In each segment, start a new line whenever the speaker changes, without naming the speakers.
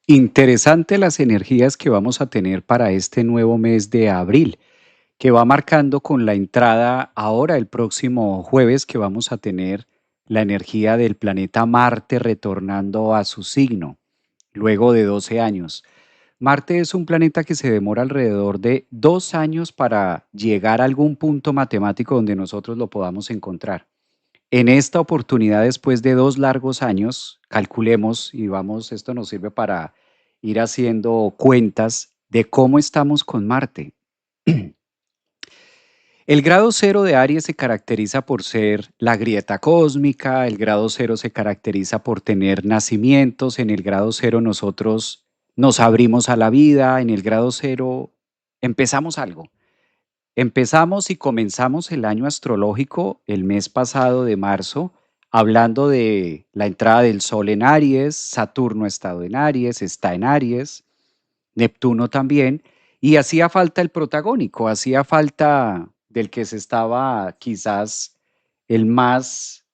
Interesante las energías que vamos a tener para este nuevo mes de abril, que va marcando con la entrada ahora el próximo jueves que vamos a tener la energía del planeta Marte retornando a su signo, luego de 12 años. Marte es un planeta que se demora alrededor de 2 años para llegar a algún punto matemático donde nosotros lo podamos encontrar. En esta oportunidad, después de 2 largos años, calculemos y vamos, esto nos sirve para ir haciendo cuentas de cómo estamos con Marte. El grado cero de Aries se caracteriza por ser la grieta cósmica, el grado cero se caracteriza por tener nacimientos, en el grado cero nosotros nos abrimos a la vida, en el grado cero empezamos algo. Empezamos y comenzamos el año astrológico el mes pasado de marzo, hablando de la entrada del Sol en Aries, Saturno ha estado en Aries, está en Aries, Neptuno también, y hacía falta el protagónico, hacía falta del que se estaba quizás el más,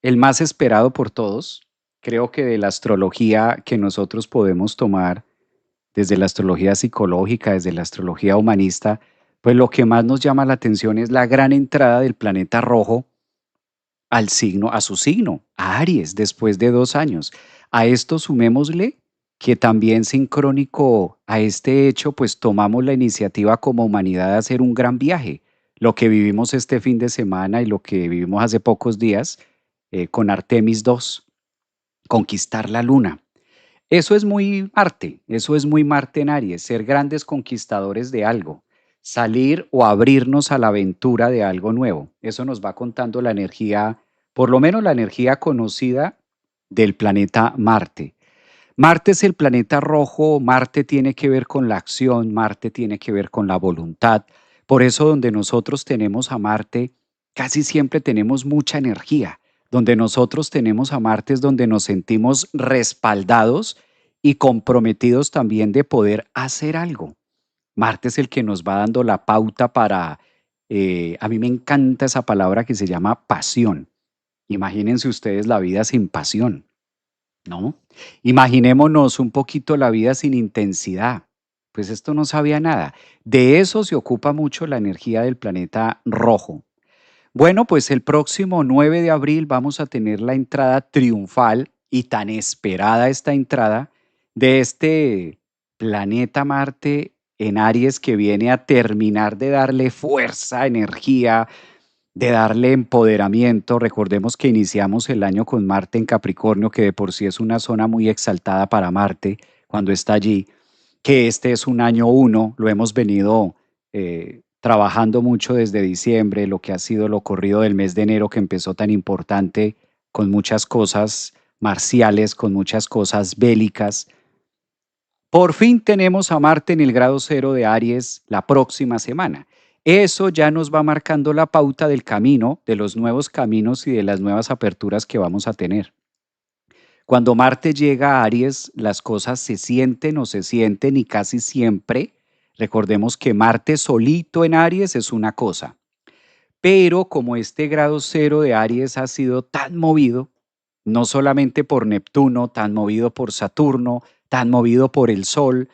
el más esperado por todos. Creo que de la astrología que nosotros podemos tomar desde la astrología psicológica, desde la astrología humanista, pues lo que más nos llama la atención es la gran entrada del planeta rojo al signo, a su signo, a Aries, después de 2 años. A esto sumémosle que también sincrónico a este hecho, pues tomamos la iniciativa como humanidad de hacer un gran viaje. Lo que vivimos este fin de semana y lo que vivimos hace pocos días con Artemis 2, conquistar la luna. Eso es muy Marte en Aries, ser grandes conquistadores de algo, salir o abrirnos a la aventura de algo nuevo. Eso nos va contando la energía, por lo menos la energía conocida del planeta Marte. Marte es el planeta rojo, Marte tiene que ver con la acción, Marte tiene que ver con la voluntad. Por eso donde nosotros tenemos a Marte, casi siempre tenemos mucha energía. Donde nosotros tenemos a Marte es donde nos sentimos respaldados y comprometidos también de poder hacer algo. Marte es el que nos va dando la pauta para, a mí me encanta esa palabra que se llama pasión. Imagínense ustedes la vida sin pasión. ¿No? Imaginémonos un poquito la vida sin intensidad. Pues esto no sabía nada. De eso se ocupa mucho la energía del planeta rojo. Bueno, pues el próximo 9 de abril vamos a tener la entrada triunfal y tan esperada esta entrada de este planeta Marte en Aries que viene a terminar de darle fuerza, energía, de darle empoderamiento. Recordemos que iniciamos el año con Marte en Capricornio, que de por sí es una zona muy exaltada para Marte cuando está allí, que este es un año uno, lo hemos venido trabajando mucho desde diciembre, lo que ha sido lo corrido del mes de enero que empezó tan importante, con muchas cosas marciales, con muchas cosas bélicas. Por fin tenemos a Marte en el grado cero de Aries la próxima semana. Eso ya nos va marcando la pauta del camino, de los nuevos caminos y de las nuevas aperturas que vamos a tener. Cuando Marte llega a Aries, las cosas se sienten o se sienten y casi siempre, recordemos que Marte solito en Aries es una cosa, pero como este grado cero de Aries ha sido tan movido, no solamente por Neptuno, tan movido por Saturno, tan movido por el Sol,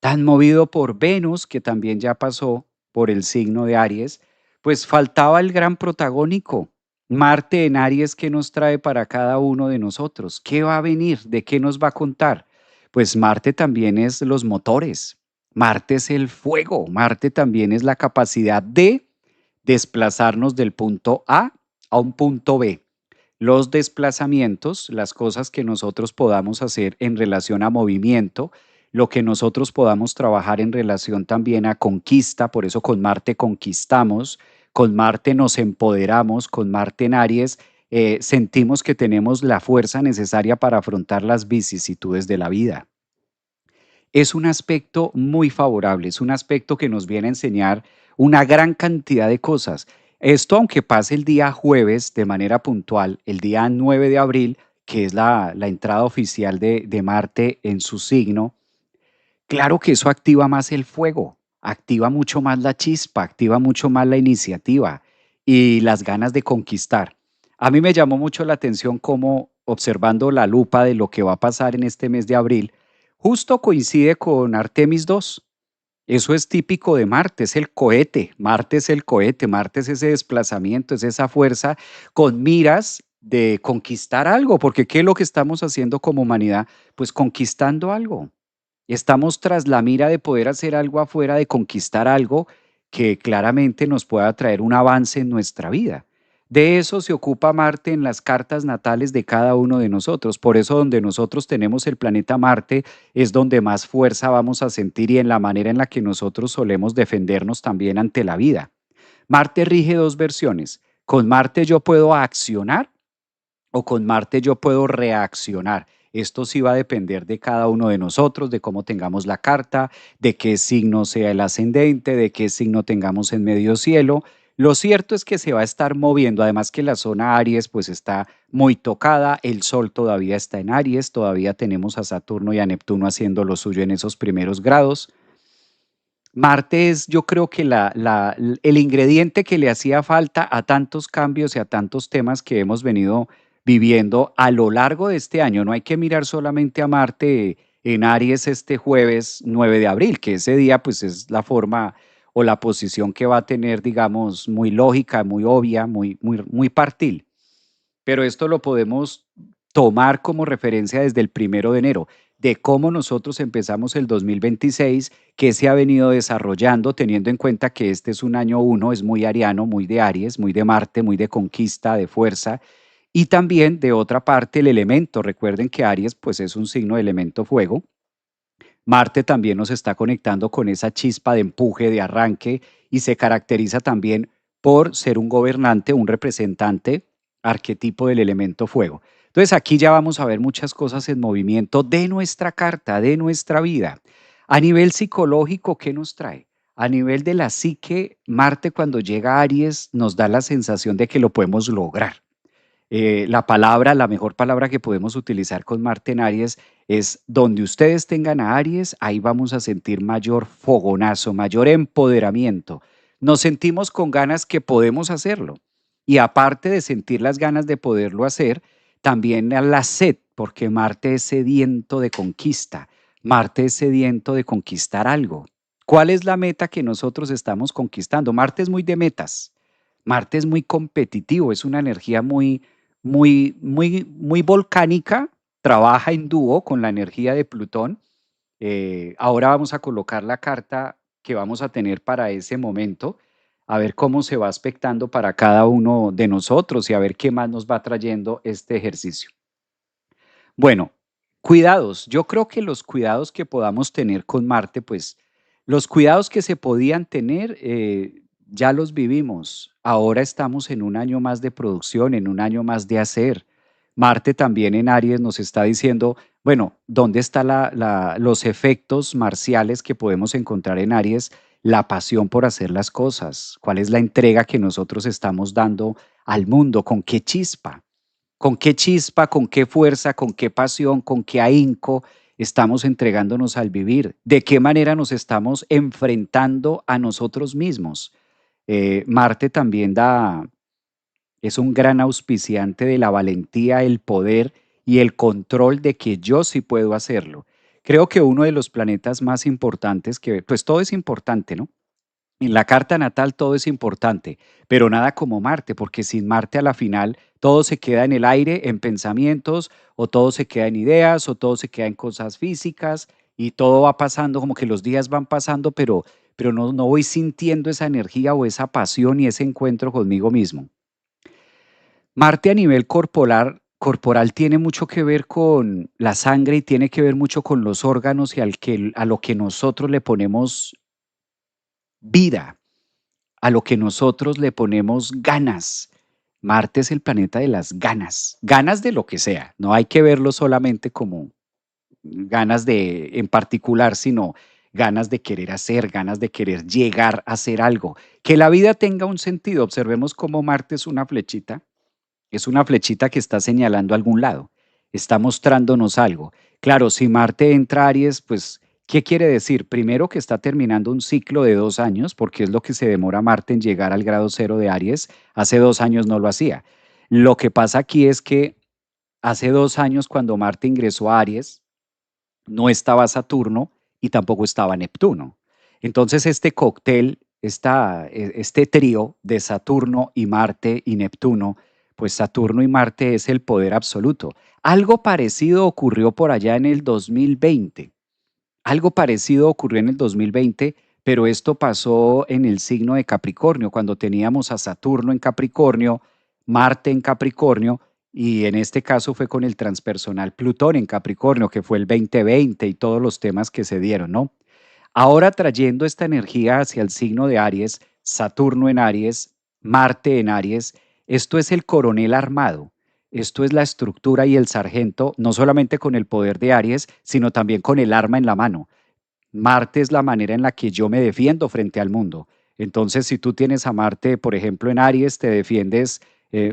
tan movido por Venus, que también ya pasó por el signo de Aries, pues faltaba el gran protagónico. Marte en Aries, ¿qué nos trae para cada uno de nosotros? ¿Qué va a venir? ¿De qué nos va a contar? Pues Marte también es los motores, Marte es el fuego, Marte también es la capacidad de desplazarnos del punto a un punto B. Los desplazamientos, las cosas que nosotros podamos hacer en relación a movimiento, lo que nosotros podamos trabajar en relación también a conquista, por eso con Marte conquistamos, con Marte nos empoderamos, con Marte en Aries sentimos que tenemos la fuerza necesaria para afrontar las vicisitudes de la vida. Es un aspecto muy favorable, es un aspecto que nos viene a enseñar una gran cantidad de cosas. Esto, aunque pase el día jueves de manera puntual, el día 9 de abril, que es la entrada oficial de Marte en su signo, claro que eso activa más el fuego, activa mucho más la chispa, activa mucho más la iniciativa y las ganas de conquistar. A mí me llamó mucho la atención cómo, observando la lupa de lo que va a pasar en este mes de abril, Justo coincide con Artemis 2. Eso es típico de Marte, es el cohete. Marte es el cohete, Marte es ese desplazamiento, es esa fuerza con miras de conquistar algo, porque ¿qué es lo que estamos haciendo como humanidad? Pues conquistando algo. Estamos tras la mira de poder hacer algo afuera, de conquistar algo que claramente nos pueda traer un avance en nuestra vida. De eso se ocupa Marte en las cartas natales de cada uno de nosotros. Por eso donde nosotros tenemos el planeta Marte es donde más fuerza vamos a sentir y en la manera en la que nosotros solemos defendernos también ante la vida. Marte rige dos versiones. Con Marte yo puedo accionar o con Marte yo puedo reaccionar. Esto sí va a depender de cada uno de nosotros, de cómo tengamos la carta, de qué signo sea el ascendente, de qué signo tengamos en medio cielo. Lo cierto es que se va a estar moviendo, además que la zona Aries pues está muy tocada, el Sol todavía está en Aries, todavía tenemos a Saturno y a Neptuno haciendo lo suyo en esos primeros grados. Marte es, yo creo que el ingrediente que le hacía falta a tantos cambios y a tantos temas que hemos venido viviendo a lo largo de este año. No hay que mirar solamente a Marte en Aries este jueves 9 de abril, que ese día pues es la forma o la posición que va a tener, digamos, muy lógica, muy obvia, muy partil, pero esto lo podemos tomar como referencia desde el 1 de enero, de cómo nosotros empezamos el 2026, que se ha venido desarrollando, teniendo en cuenta que este es un año uno, es muy ariano, muy de Aries, muy de Marte, muy de conquista, de fuerza, y también de otra parte el elemento. Recuerden que Aries pues es un signo de elemento fuego. Marte también nos está conectando con esa chispa de empuje, de arranque, y se caracteriza también por ser un gobernante, un representante arquetipo del elemento fuego. Entonces aquí ya vamos a ver muchas cosas en movimiento de nuestra carta, de nuestra vida. A nivel psicológico, ¿qué nos trae? A nivel de la psique, Marte cuando llega a Aries nos da la sensación de que lo podemos lograr. La mejor palabra que podemos utilizar con Marte en Aries es donde ustedes tengan a Aries, ahí vamos a sentir mayor fogonazo, mayor empoderamiento. Nos sentimos con ganas que podemos hacerlo. Y aparte de sentir las ganas de poderlo hacer, también a la sed, porque Marte es sediento de conquista. Marte es sediento de conquistar algo. ¿Cuál es la meta que nosotros estamos conquistando? Marte es muy de metas. Marte es muy competitivo, es una energía muy volcánica, trabaja en dúo con la energía de Plutón. Ahora vamos a colocar la carta que vamos a tener para ese momento, a ver cómo se va aspectando para cada uno de nosotros y a ver qué más nos va trayendo este ejercicio. Bueno, cuidados. Yo creo que los cuidados que podamos tener con Marte, pues los cuidados que se podían tener, ya los vivimos. Ahora estamos en un año más de producción, en un año más de hacer. Marte también en Aries nos está diciendo, bueno, ¿dónde están los efectos marciales que podemos encontrar en Aries? La pasión por hacer las cosas. ¿Cuál es la entrega que nosotros estamos dando al mundo? ¿Con qué chispa? ¿Con qué chispa, con qué fuerza, con qué pasión, con qué ahínco estamos entregándonos al vivir? ¿De qué manera nos estamos enfrentando a nosotros mismos? Marte también es un gran auspiciante de la valentía, el poder y el control de que yo sí puedo hacerlo. Creo que uno de los planetas más importantes pues todo es importante, ¿no? En la carta natal todo es importante, pero nada como Marte, porque sin Marte a la final todo se queda en el aire, en pensamientos, o todo se queda en ideas, o todo se queda en cosas físicas, y todo va pasando, como que los días van pasando, pero no voy sintiendo esa energía o esa pasión y ese encuentro conmigo mismo. Marte a nivel corporal tiene mucho que ver con la sangre y tiene que ver mucho con los órganos y a lo que nosotros le ponemos vida, a lo que nosotros le ponemos ganas. Marte es el planeta de las ganas, ganas de lo que sea. No hay que verlo solamente como ganas en particular, sino ganas de querer hacer, ganas de querer llegar a hacer algo. Que la vida tenga un sentido. Observemos cómo Marte es una flechita que está señalando algún lado, está mostrándonos algo. Claro, si Marte entra a Aries, pues, ¿qué quiere decir? Primero que está terminando un ciclo de 2 años, porque es lo que se demora Marte en llegar al grado cero de Aries. Hace 2 años no lo hacía. Lo que pasa aquí es que hace 2 años, cuando Marte ingresó a Aries, no estaba Saturno y tampoco estaba Neptuno. Entonces este cóctel, este trío de Saturno y Marte y Neptuno, pues Saturno y Marte es el poder absoluto. Algo parecido ocurrió por allá en el 2020. Algo parecido ocurrió en el 2020, pero esto pasó en el signo de Capricornio, cuando teníamos a Saturno en Capricornio, Marte en Capricornio, y en este caso fue con el transpersonal Plutón en Capricornio, que fue el 2020 y todos los temas que se dieron, ¿no? Ahora trayendo esta energía hacia el signo de Aries, Saturno en Aries, Marte en Aries, esto es el coronel armado, esto es la estructura y el sargento, no solamente con el poder de Aries, sino también con el arma en la mano. Marte es la manera en la que yo me defiendo frente al mundo. Entonces, si tú tienes a Marte, por ejemplo, en Aries, te defiendes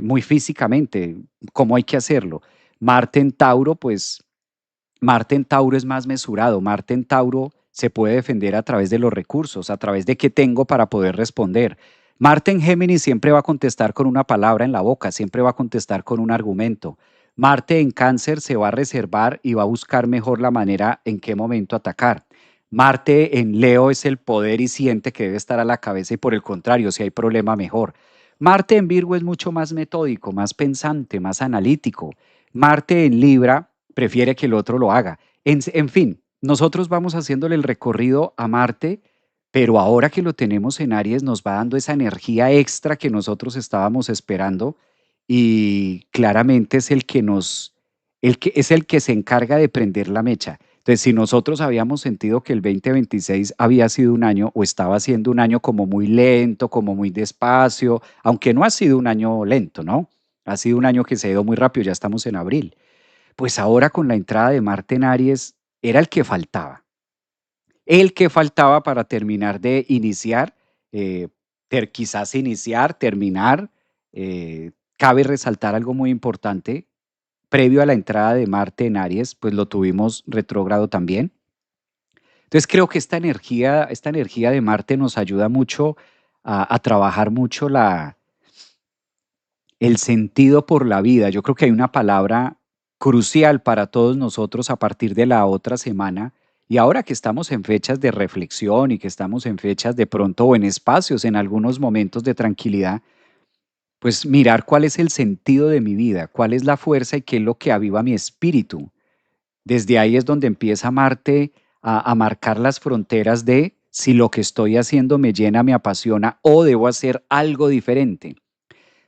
muy físicamente. ¿Cómo hay que hacerlo? Marte en Tauro, pues Marte en Tauro es más mesurado. Marte en Tauro se puede defender a través de los recursos, a través de qué tengo para poder responder. Marte en Géminis siempre va a contestar con una palabra en la boca, siempre va a contestar con un argumento. Marte en Cáncer se va a reservar y va a buscar mejor la manera en qué momento atacar. Marte en Leo es el poder y siente que debe estar a la cabeza y por el contrario, si hay problema, mejor. Marte en Virgo es mucho más metódico, más pensante, más analítico. Marte en Libra prefiere que el otro lo haga. En fin, nosotros vamos haciéndole el recorrido a Marte, pero ahora que lo tenemos en Aries nos va dando esa energía extra que nosotros estábamos esperando y claramente es el que se encarga de prender la mecha. Entonces, si nosotros habíamos sentido que el 2026 había sido un año o estaba siendo un año como muy lento, como muy despacio, aunque no ha sido un año lento, ¿no? Ha sido un año que se ha ido muy rápido, ya estamos en abril. Pues ahora con la entrada de Marte en Aries era el que faltaba para terminar de iniciar, quizás iniciar, terminar. Cabe resaltar algo muy importante, previo a la entrada de Marte en Aries, pues lo tuvimos retrógrado también. Entonces creo que esta energía de Marte nos ayuda mucho a trabajar mucho el sentido por la vida. Yo creo que hay una palabra crucial para todos nosotros a partir de la otra semana. Y ahora que estamos en fechas de reflexión y que estamos en fechas de pronto o en espacios, en algunos momentos de tranquilidad, pues mirar cuál es el sentido de mi vida, cuál es la fuerza y qué es lo que aviva mi espíritu. Desde ahí es donde empieza Marte a marcar las fronteras de si lo que estoy haciendo me llena, me apasiona o debo hacer algo diferente.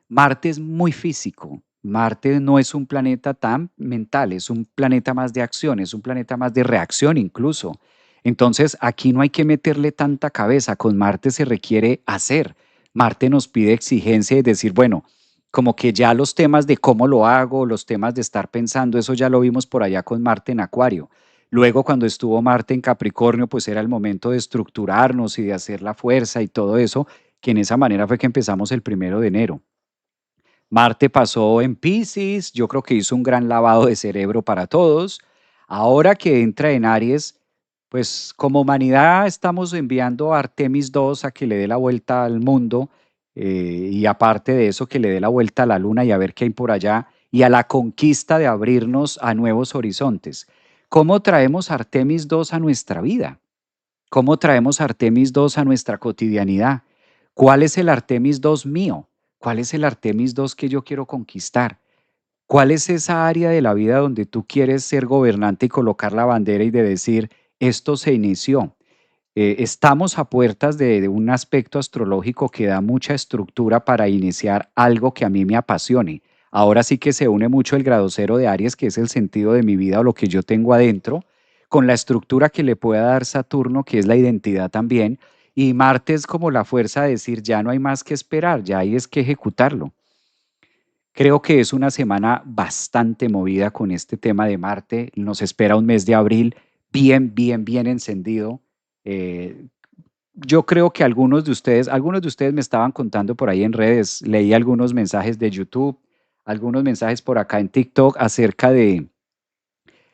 Marte es muy físico. Marte no es un planeta tan mental, es un planeta más de acción, es un planeta más de reacción incluso. Entonces, aquí no hay que meterle tanta cabeza, con Marte se requiere hacer. Marte nos pide exigencia y decir, bueno, como que ya los temas de cómo lo hago, los temas de estar pensando, eso ya lo vimos por allá con Marte en Acuario. Luego, cuando estuvo Marte en Capricornio, pues era el momento de estructurarnos y de hacer la fuerza y todo eso, que en esa manera fue que empezamos el 1 de enero. Marte pasó en Piscis, yo creo que hizo un gran lavado de cerebro para todos. Ahora que entra en Aries, pues como humanidad estamos enviando a Artemis 2 a que le dé la vuelta al mundo y aparte de eso que le dé la vuelta a la luna y a ver qué hay por allá y a la conquista de abrirnos a nuevos horizontes. ¿Cómo traemos Artemis 2 a nuestra vida? ¿Cómo traemos Artemis 2 a nuestra cotidianidad? ¿Cuál es el Artemis 2 mío? ¿Cuál es el Artemis 2 que yo quiero conquistar? ¿Cuál es esa área de la vida donde tú quieres ser gobernante y colocar la bandera y de decir, esto se inició? Estamos a puertas de un aspecto astrológico que da mucha estructura para iniciar algo que a mí me apasione. Ahora sí que se une mucho el grado cero de Aries, que es el sentido de mi vida o lo que yo tengo adentro, con la estructura que le pueda dar Saturno, que es la identidad también, y Marte es como la fuerza de decir, ya no hay más que esperar, ya hay es que ejecutarlo. Creo que es una semana bastante movida con este tema de Marte. Nos espera un mes de abril bien, bien, bien encendido. Eh, yo creo que algunos de ustedes me estaban contando por ahí en redes, leí algunos mensajes de YouTube, algunos mensajes por acá en TikTok acerca de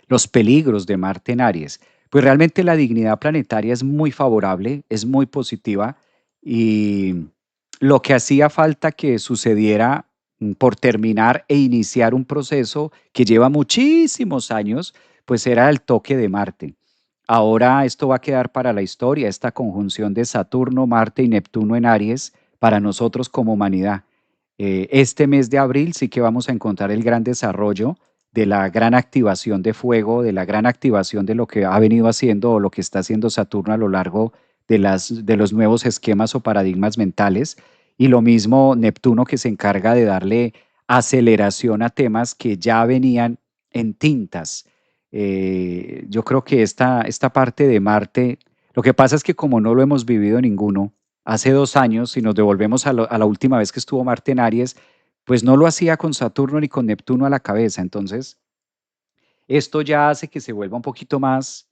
los peligros de Marte en Aries. Pues realmente la dignidad planetaria es muy favorable, es muy positiva y lo que hacía falta que sucediera por terminar e iniciar un proceso que lleva muchísimos años, pues era el toque de Marte. Ahora esto va a quedar para la historia, esta conjunción de Saturno, Marte y Neptuno en Aries para nosotros como humanidad. Este mes de abril sí que vamos a encontrar el gran desarrollo de la gran activación de fuego, de la gran activación de lo que ha venido haciendo o lo que está haciendo Saturno a lo largo de los nuevos esquemas o paradigmas mentales. Y lo mismo Neptuno, que se encarga de darle aceleración a temas que ya venían en tintas. Yo creo que esta parte de Marte, lo que pasa es que como no lo hemos vivido ninguno, hace 2 años, si nos devolvemos a la última vez que estuvo Marte en Aries, pues no lo hacía con Saturno ni con Neptuno a la cabeza. Entonces, esto ya hace que se vuelva un poquito más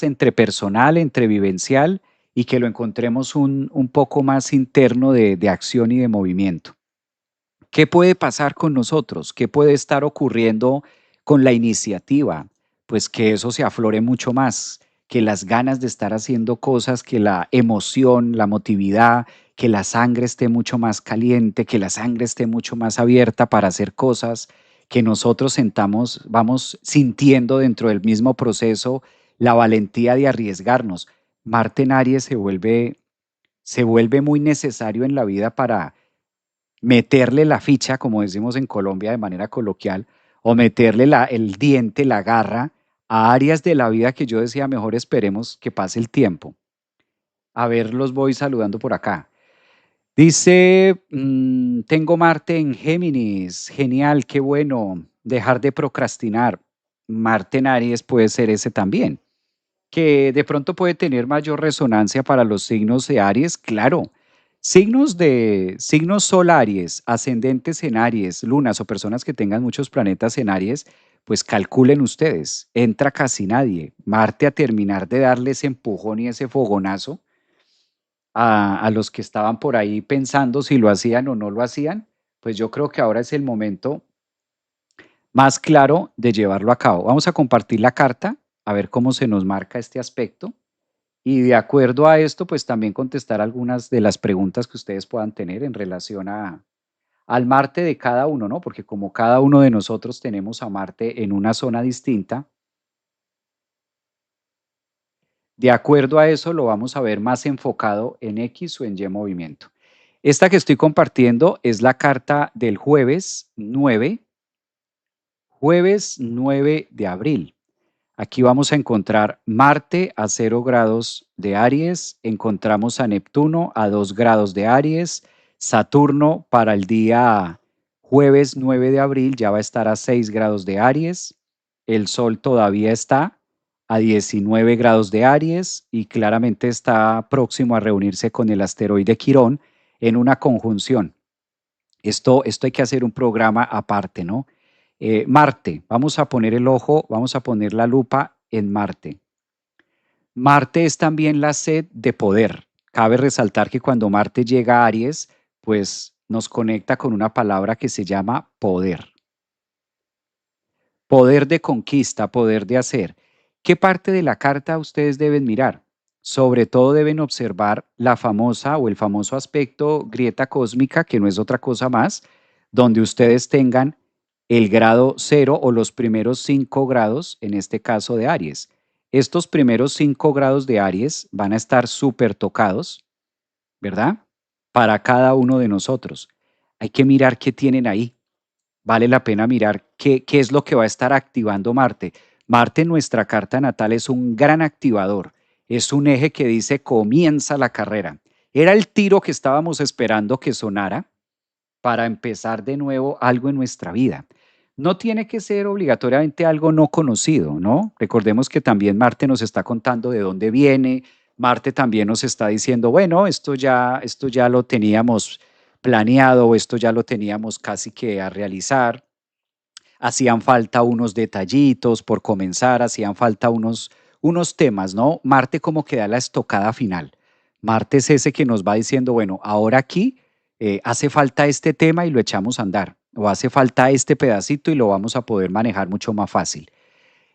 entre personal, entre vivencial, y que lo encontremos un poco más interno de acción y de movimiento. ¿Qué puede pasar con nosotros? ¿Qué puede estar ocurriendo con la iniciativa? Pues que eso se aflore mucho más, que las ganas de estar haciendo cosas, que la emoción, la motividad, que la sangre esté mucho más caliente, que la sangre esté mucho más abierta para hacer cosas, que nosotros vamos sintiendo dentro del mismo proceso la valentía de arriesgarnos. Marte en Aries se vuelve muy necesario en la vida para meterle la ficha, como decimos en Colombia de manera coloquial, o meterle el diente, la garra a áreas de la vida que yo decía, mejor esperemos que pase el tiempo. A ver, los voy saludando por acá. Dice, tengo Marte en Géminis, genial, qué bueno, dejar de procrastinar. Marte en Aries puede ser ese también, que de pronto puede tener mayor resonancia para los signos de Aries, claro. Signos solares, ascendentes en Aries, lunas o personas que tengan muchos planetas en Aries, pues calculen ustedes, entra casi nadie. Marte a terminar de darle ese empujón y ese fogonazo a los que estaban por ahí pensando si lo hacían o no lo hacían, pues yo creo que ahora es el momento más claro de llevarlo a cabo. Vamos a compartir la carta, a ver cómo se nos marca este aspecto. Y de acuerdo a esto, pues también contestar algunas de las preguntas que ustedes puedan tener en relación al Marte de cada uno, ¿no? Porque como cada uno de nosotros tenemos a Marte en una zona distinta, de acuerdo a eso lo vamos a ver más enfocado en X o en Y movimiento. Esta que estoy compartiendo es la carta del jueves 9 de abril. Aquí vamos a encontrar Marte a 0 grados de Aries, encontramos a Neptuno a 2 grados de Aries, Saturno para el día jueves 9 de abril ya va a estar a 6 grados de Aries, el Sol todavía está a 19 grados de Aries y claramente está próximo a reunirse con el asteroide Quirón en una conjunción. Esto hay que hacer un programa aparte, ¿no? Marte, vamos a poner el ojo, vamos a poner la lupa en Marte. Marte es también la sed de poder. Cabe resaltar que cuando Marte llega a Aries, pues nos conecta con una palabra que se llama poder. Poder de conquista, poder de hacer. ¿Qué parte de la carta ustedes deben mirar? Sobre todo deben observar la famosa o el famoso aspecto grieta cósmica, que no es otra cosa más, donde ustedes tengan el grado 0 o los primeros 5 grados, en este caso de Aries. Estos primeros 5 grados de Aries van a estar súper tocados, ¿verdad? Para cada uno de nosotros. Hay que mirar qué tienen ahí. Vale la pena mirar qué es lo que va a estar activando Marte. Marte en nuestra carta natal es un gran activador, es un eje que dice comienza la carrera. Era el tiro que estábamos esperando que sonara para empezar de nuevo algo en nuestra vida. No tiene que ser obligatoriamente algo no conocido, ¿no? Recordemos que también Marte nos está contando de dónde viene, Marte también nos está diciendo, bueno, esto ya lo teníamos planeado, esto ya lo teníamos casi que a realizar. Hacían falta unos detallitos por comenzar, hacían falta unos temas, ¿no? Marte como que da la estocada final. Marte es ese que nos va diciendo, bueno, ahora aquí hace falta este tema y lo echamos a andar, o hace falta este pedacito y lo vamos a poder manejar mucho más fácil.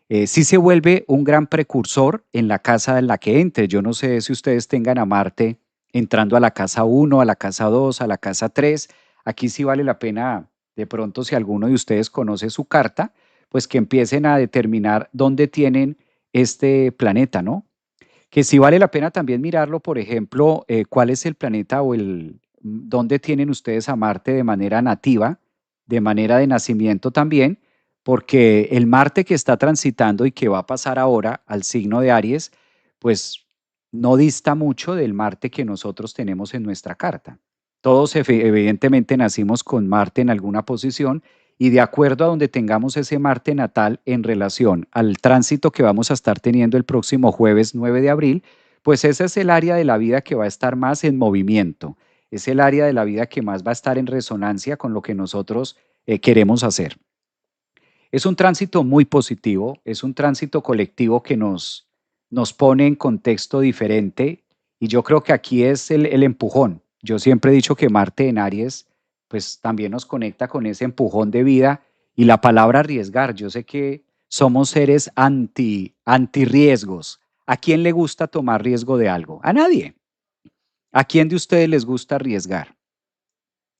Sí se vuelve un gran precursor en la casa en la que entre. Yo no sé si ustedes tengan a Marte entrando a la casa uno, a la casa 2, a la casa 3. Aquí sí vale la pena, de pronto, si alguno de ustedes conoce su carta, pues que empiecen a determinar dónde tienen este planeta, ¿no? Que sí vale la pena también mirarlo, por ejemplo, cuál es el planeta o dónde tienen ustedes a Marte de manera nativa, de manera de nacimiento también, porque el Marte que está transitando y que va a pasar ahora al signo de Aries, pues no dista mucho del Marte que nosotros tenemos en nuestra carta. Todos evidentemente nacimos con Marte en alguna posición y de acuerdo a donde tengamos ese Marte natal en relación al tránsito que vamos a estar teniendo el próximo jueves 9 de abril, pues ese es el área de la vida que va a estar más en movimiento, es el área de la vida que más va a estar en resonancia con lo que nosotros queremos hacer. Es un tránsito muy positivo, es un tránsito colectivo que nos pone en contexto diferente y yo creo que aquí es el empujón. Yo siempre he dicho que Marte en Aries pues también nos conecta con ese empujón de vida y la palabra arriesgar. Yo sé que somos seres anti riesgos. ¿A quién le gusta tomar riesgo de algo? A nadie. ¿A quién de ustedes les gusta arriesgar?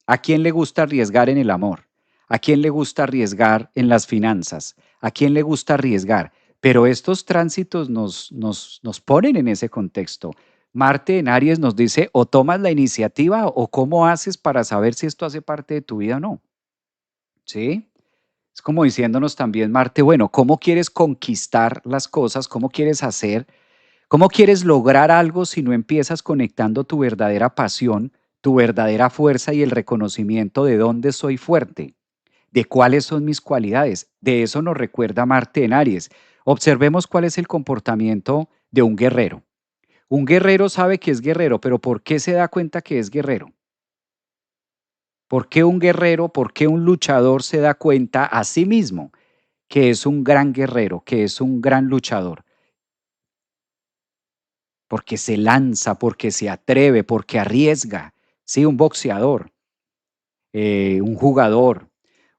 ¿A quién le gusta arriesgar en el amor? ¿A quién le gusta arriesgar en las finanzas? ¿A quién le gusta arriesgar? Pero estos tránsitos nos ponen en ese contexto. Marte en Aries nos dice o tomas la iniciativa o cómo haces para saber si esto hace parte de tu vida o no. ¿Sí? Es como diciéndonos también Marte, bueno, ¿cómo quieres conquistar las cosas? ¿Cómo quieres hacer? ¿Cómo quieres lograr algo si no empiezas conectando tu verdadera pasión, tu verdadera fuerza y el reconocimiento de dónde soy fuerte, de cuáles son mis cualidades? De eso nos recuerda Marte en Aries. Observemos cuál es el comportamiento de un guerrero. Un guerrero sabe que es guerrero, pero ¿por qué se da cuenta que es guerrero? ¿Por qué un guerrero, por qué un luchador se da cuenta a sí mismo que es un gran guerrero, que es un gran luchador? Porque se lanza, porque se atreve, porque arriesga. Sí, un boxeador, un jugador,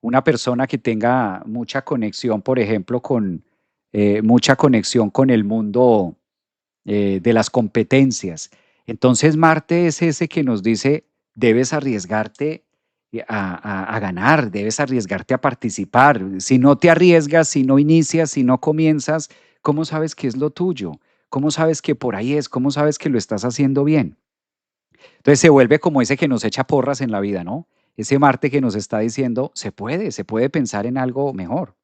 una persona que tenga mucha conexión, por ejemplo, mucha conexión con el mundo de las competencias. Entonces Marte es ese que nos dice, debes arriesgarte a ganar, debes arriesgarte a participar. Si no te arriesgas, si no inicias, si no comienzas, ¿cómo sabes que es lo tuyo? ¿Cómo sabes que por ahí es? ¿Cómo sabes que lo estás haciendo bien? Entonces se vuelve como ese que nos echa porras en la vida, ¿no? Ese Marte que nos está diciendo, se puede pensar en algo mejor.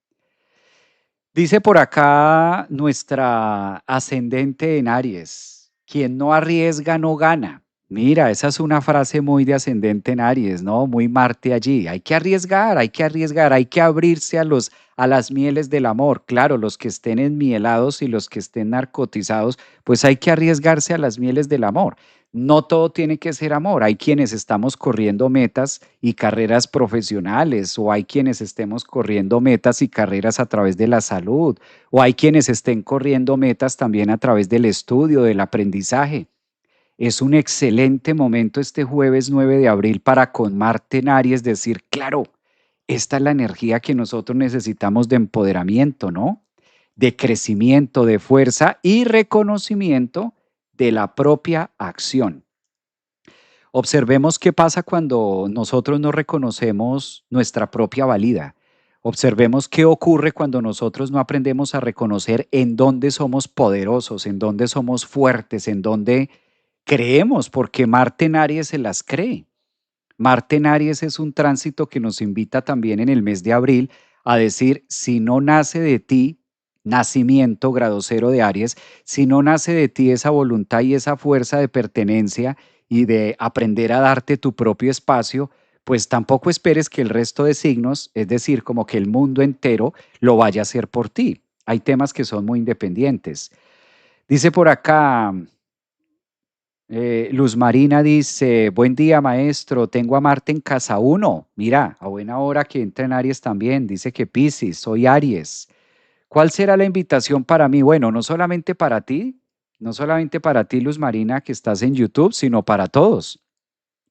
Dice por acá nuestra ascendente en Aries, quien no arriesga no gana. Mira, esa es una frase muy de ascendente en Aries, ¿no? Muy Marte allí. Hay que arriesgar, hay que arriesgar, hay que abrirse a las mieles del amor. Claro, los que estén enmielados y los que estén narcotizados, pues hay que arriesgarse a las mieles del amor. No todo tiene que ser amor. Hay quienes estamos corriendo metas y carreras profesionales, o hay quienes estemos corriendo metas y carreras a través de la salud, o hay quienes estén corriendo metas también a través del estudio, del aprendizaje. Es un excelente momento este jueves 9 de abril para con Marte en Aries decir, claro, esta es la energía que nosotros necesitamos de empoderamiento, ¿no? De crecimiento, de fuerza y reconocimiento de la propia acción. Observemos qué pasa cuando nosotros no reconocemos nuestra propia valía. Observemos qué ocurre cuando nosotros no aprendemos a reconocer en dónde somos poderosos, en dónde somos fuertes, en dónde creemos, porque Marte en Aries se las cree. Marte en Aries es un tránsito que nos invita también en el mes de abril a decir, si no nace de ti, nacimiento, grado cero de Aries, si no nace de ti esa voluntad y esa fuerza de pertenencia y de aprender a darte tu propio espacio, pues tampoco esperes que el resto de signos, es decir, como que el mundo entero lo vaya a hacer por ti. Hay temas que son muy independientes. Dice por acá, Luz Marina dice, buen día maestro, tengo a Marte en casa uno. Mira, a buena hora que entra en Aries también. Dice que Piscis, soy Aries. ¿Cuál será la invitación para mí? Bueno, no solamente para ti, no solamente para ti, Luz Marina, que estás en YouTube, sino para todos.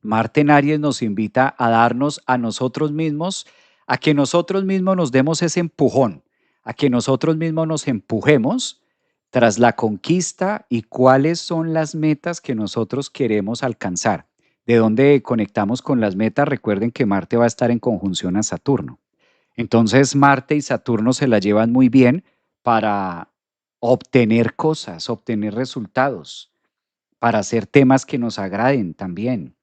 Marte en Aries nos invita a darnos a nosotros mismos, a que nosotros mismos nos demos ese empujón, a que nosotros mismos nos empujemos tras la conquista y cuáles son las metas que nosotros queremos alcanzar. ¿De dónde conectamos con las metas? Recuerden que Marte va a estar en conjunción a Saturno. Entonces Marte y Saturno se la llevan muy bien para obtener cosas, obtener resultados, para hacer temas que nos agraden también.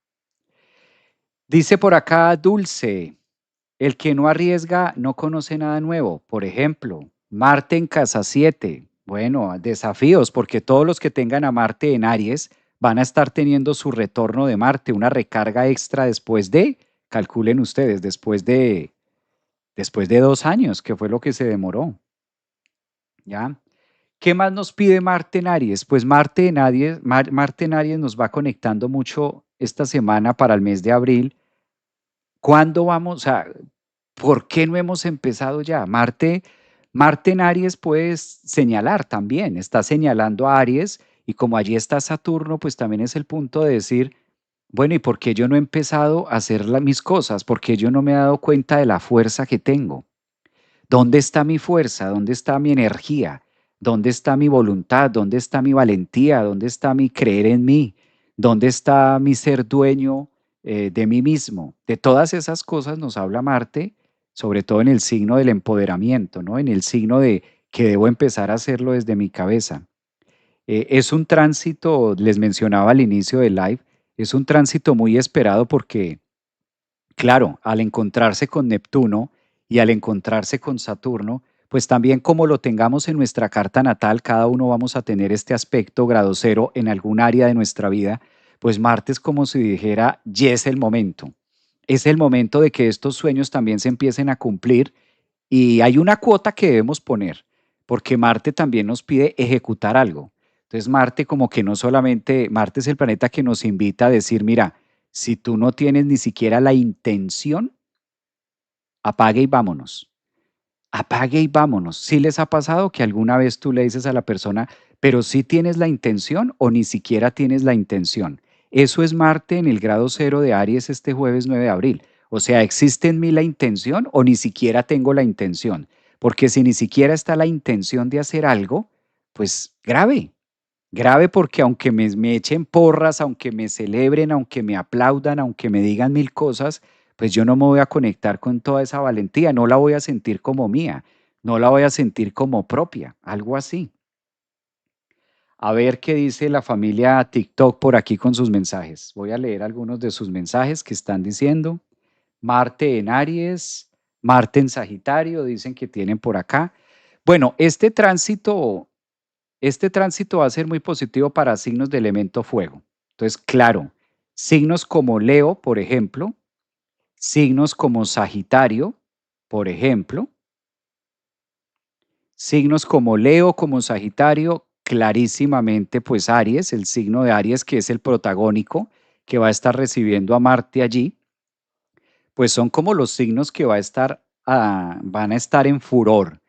Dice por acá Dulce, el que no arriesga no conoce nada nuevo. Por ejemplo, Marte en casa 7. Bueno, desafíos, porque todos los que tengan a Marte en Aries van a estar teniendo su retorno de Marte, una recarga extra calculen ustedes, después de 2 años, que fue lo que se demoró. ¿Ya? ¿Qué más nos pide Marte en Aries? Pues Marte en Aries nos va conectando mucho esta semana para el mes de abril. ¿Cuándo vamos a, por qué no hemos empezado ya? Marte en Aries puedes señalar también, está señalando a Aries y como allí está Saturno, pues también es el punto de decir, bueno, ¿y por qué yo no he empezado a hacer mis cosas? ¿Por qué yo no me he dado cuenta de la fuerza que tengo? ¿Dónde está mi fuerza? ¿Dónde está mi energía? ¿Dónde está mi voluntad? ¿Dónde está mi valentía? ¿Dónde está mi creer en mí? ¿Dónde está mi ser dueño de mí mismo? De todas esas cosas nos habla Marte, sobre todo en el signo del empoderamiento, ¿no? En el signo de que debo empezar a hacerlo desde mi cabeza. Es un tránsito, les mencionaba al inicio del live, es un tránsito muy esperado porque claro, al encontrarse con Neptuno y al encontrarse con Saturno, pues también como lo tengamos en nuestra carta natal, cada uno vamos a tener este aspecto grado cero en algún área de nuestra vida, pues Marte es como si dijera, ya es el momento. Es el momento de que estos sueños también se empiecen a cumplir y hay una cuota que debemos poner, porque Marte también nos pide ejecutar algo. Entonces Marte como que no solamente, Marte es el planeta que nos invita a decir, mira, si tú no tienes ni siquiera la intención, apague y vámonos. Apague y vámonos. ¿Sí les ha pasado que alguna vez tú le dices a la persona, pero sí tienes la intención o ni siquiera tienes la intención? Eso es Marte en el grado cero de Aries este jueves 9 de abril. O sea, ¿existe en mí la intención o ni siquiera tengo la intención? Porque si ni siquiera está la intención de hacer algo, pues grave. Grave porque aunque me echen porras, aunque me celebren, aunque me aplaudan, aunque me digan mil cosas, pues yo no me voy a conectar con toda esa valentía, no la voy a sentir como mía, no la voy a sentir como propia, algo así. A ver qué dice la familia TikTok por aquí con sus mensajes. Voy a leer algunos de sus mensajes que están diciendo. Marte en Aries, Marte en Sagitario, dicen que tienen por acá. Bueno, este tránsito va a ser muy positivo para signos de elemento fuego. Entonces, claro, signos como Leo, por ejemplo, signos como Sagitario, por ejemplo, signos como Leo, como Sagitario, clarísimamente, pues Aries, el signo de Aries, que es el protagónico, que va a estar recibiendo a Marte allí, pues son como los signos que van a estar en furor.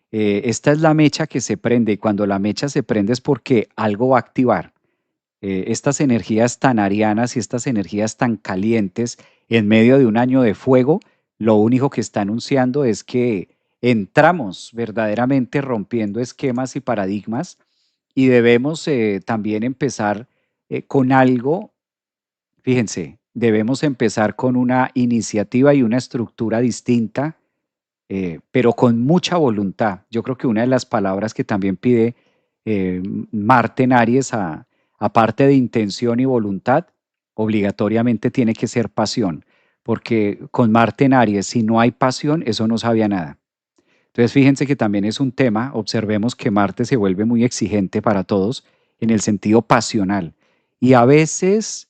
Esta es la mecha que se prende y cuando la mecha se prende es porque algo va a activar. Estas energías tan arianas y estas energías tan calientes en medio de un año de fuego, lo único que está anunciando es que entramos verdaderamente rompiendo esquemas y paradigmas y debemos también empezar con algo, fíjense, debemos empezar con una iniciativa y una estructura distinta, pero con mucha voluntad. Yo creo que una de las palabras que también pide eh, Marte en Aries, aparte de intención y voluntad, obligatoriamente tiene que ser pasión, porque con Marte en Aries, si no hay pasión, eso no sabía nada. Entonces, fíjense que también es un tema, observemos que Marte se vuelve muy exigente para todos en el sentido pasional. Y a veces,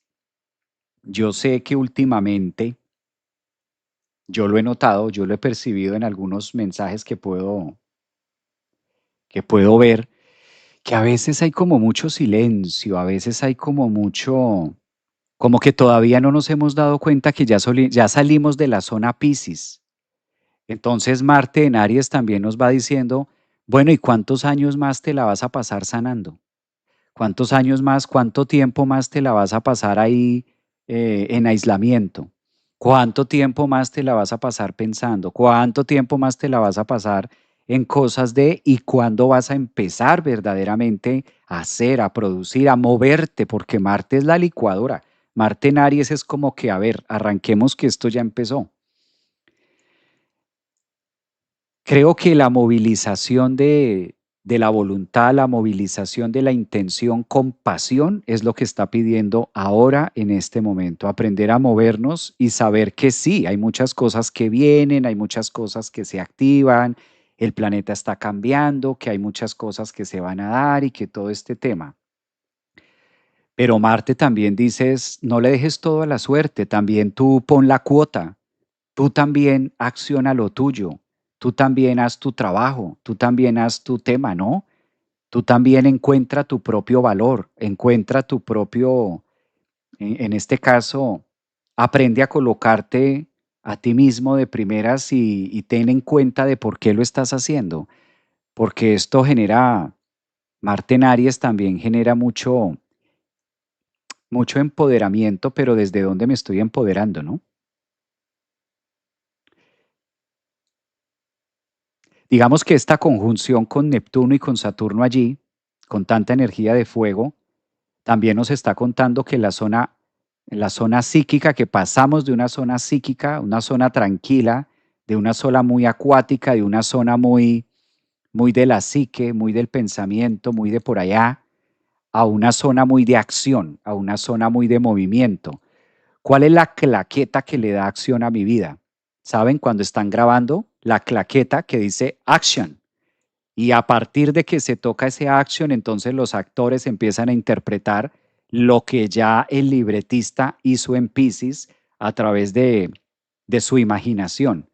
yo sé que últimamente, yo lo he notado, yo lo he percibido en algunos mensajes que puedo ver, que a veces hay como mucho silencio, a veces hay como mucho, como que todavía no nos hemos dado cuenta que ya salimos de la zona Piscis. Entonces Marte en Aries también nos va diciendo, bueno, ¿y cuántos años más te la vas a pasar sanando? ¿Cuántos años más, cuánto tiempo más te la vas a pasar ahí en aislamiento? ¿Cuánto tiempo más te la vas a pasar pensando? ¿Cuánto tiempo más te la vas a pasar en cosas y cuándo vas a empezar verdaderamente a hacer, a producir, a moverte? Porque Marte es la licuadora. Marte en Aries es como que, a ver, arranquemos que esto ya empezó. Creo que la movilización de la voluntad, la movilización de la intención con pasión es lo que está pidiendo ahora en este momento, aprender a movernos y saber que sí, hay muchas cosas que vienen, hay muchas cosas que se activan, el planeta está cambiando, que hay muchas cosas que se van a dar y que todo este tema. Pero Marte también dices, no le dejes todo a la suerte, también tú pon la cuota, tú también acciona lo tuyo, tú también haz tu trabajo, tú también haz tu tema, ¿no? Tú también encuentra tu propio valor, encuentra tu propio, en este caso, aprende a colocarte a ti mismo de primeras y ten en cuenta de por qué lo estás haciendo, porque esto genera, Marte en Aries también genera mucho empoderamiento, pero ¿desde dónde me estoy empoderando, no? Digamos que esta conjunción con Neptuno y con Saturno allí, con tanta energía de fuego, también nos está contando que la zona psíquica, que pasamos de una zona psíquica, una zona tranquila, de una zona muy acuática, de una zona muy de la psique, muy del pensamiento, muy de por allá, a una zona muy de acción, a una zona muy de movimiento. ¿Cuál es la claqueta que le da acción a mi vida? ¿Saben? Cuando están grabando, la claqueta que dice action. Y a partir de que se toca ese action, entonces los actores empiezan a interpretar lo que ya el libretista hizo en Pisces a través de su imaginación.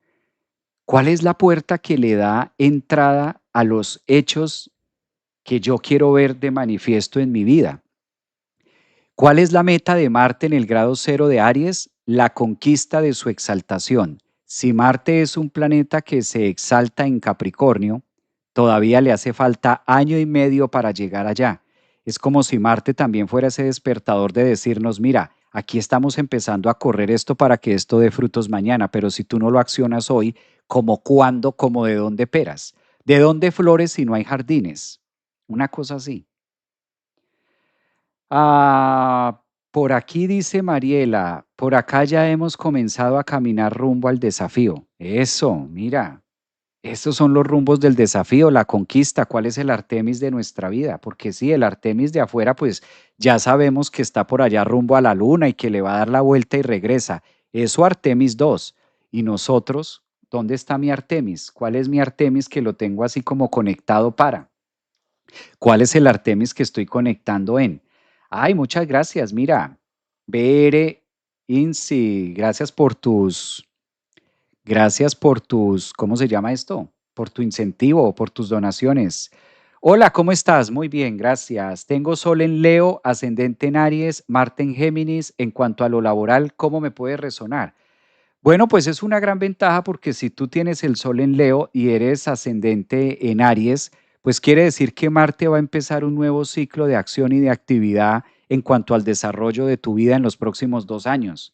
¿Cuál es la puerta que le da entrada a los hechos que yo quiero ver de manifiesto en mi vida? ¿Cuál es la meta de Marte en el grado cero de Aries? La conquista de su exaltación. Si Marte es un planeta que se exalta en Capricornio, todavía le hace falta año y medio para llegar allá. Es como si Marte también fuera ese despertador de decirnos, mira, aquí estamos empezando a correr esto para que esto dé frutos mañana, pero si tú no lo accionas hoy, ¿cómo cuándo, como de dónde peras? ¿De dónde flores si no hay jardines? Una cosa así. Por aquí dice Mariela, por acá ya hemos comenzado a caminar rumbo al desafío. Eso, mira, esos son los rumbos del desafío, la conquista, cuál es el Artemis de nuestra vida, porque sí, el Artemis de afuera, pues ya sabemos que está por allá rumbo a la luna y que le va a dar la vuelta y regresa. Eso Artemis 2. Y nosotros, ¿dónde está mi Artemis? ¿Cuál es mi Artemis que lo tengo así como conectado para? ¿Cuál es el Artemis que estoy conectando en? Ay, muchas gracias. Mira, Bere, Insi, gracias por tus, ¿cómo se llama esto? Por tu incentivo, por tus donaciones. Hola, ¿cómo estás? Muy bien, gracias. Tengo Sol en Leo, ascendente en Aries, Marte en Géminis. En cuanto a lo laboral, ¿cómo me puede resonar? Bueno, pues es una gran ventaja porque si tú tienes el Sol en Leo y eres ascendente en Aries, pues quiere decir que Marte va a empezar un nuevo ciclo de acción y de actividad en cuanto al desarrollo de tu vida en los próximos 2 años.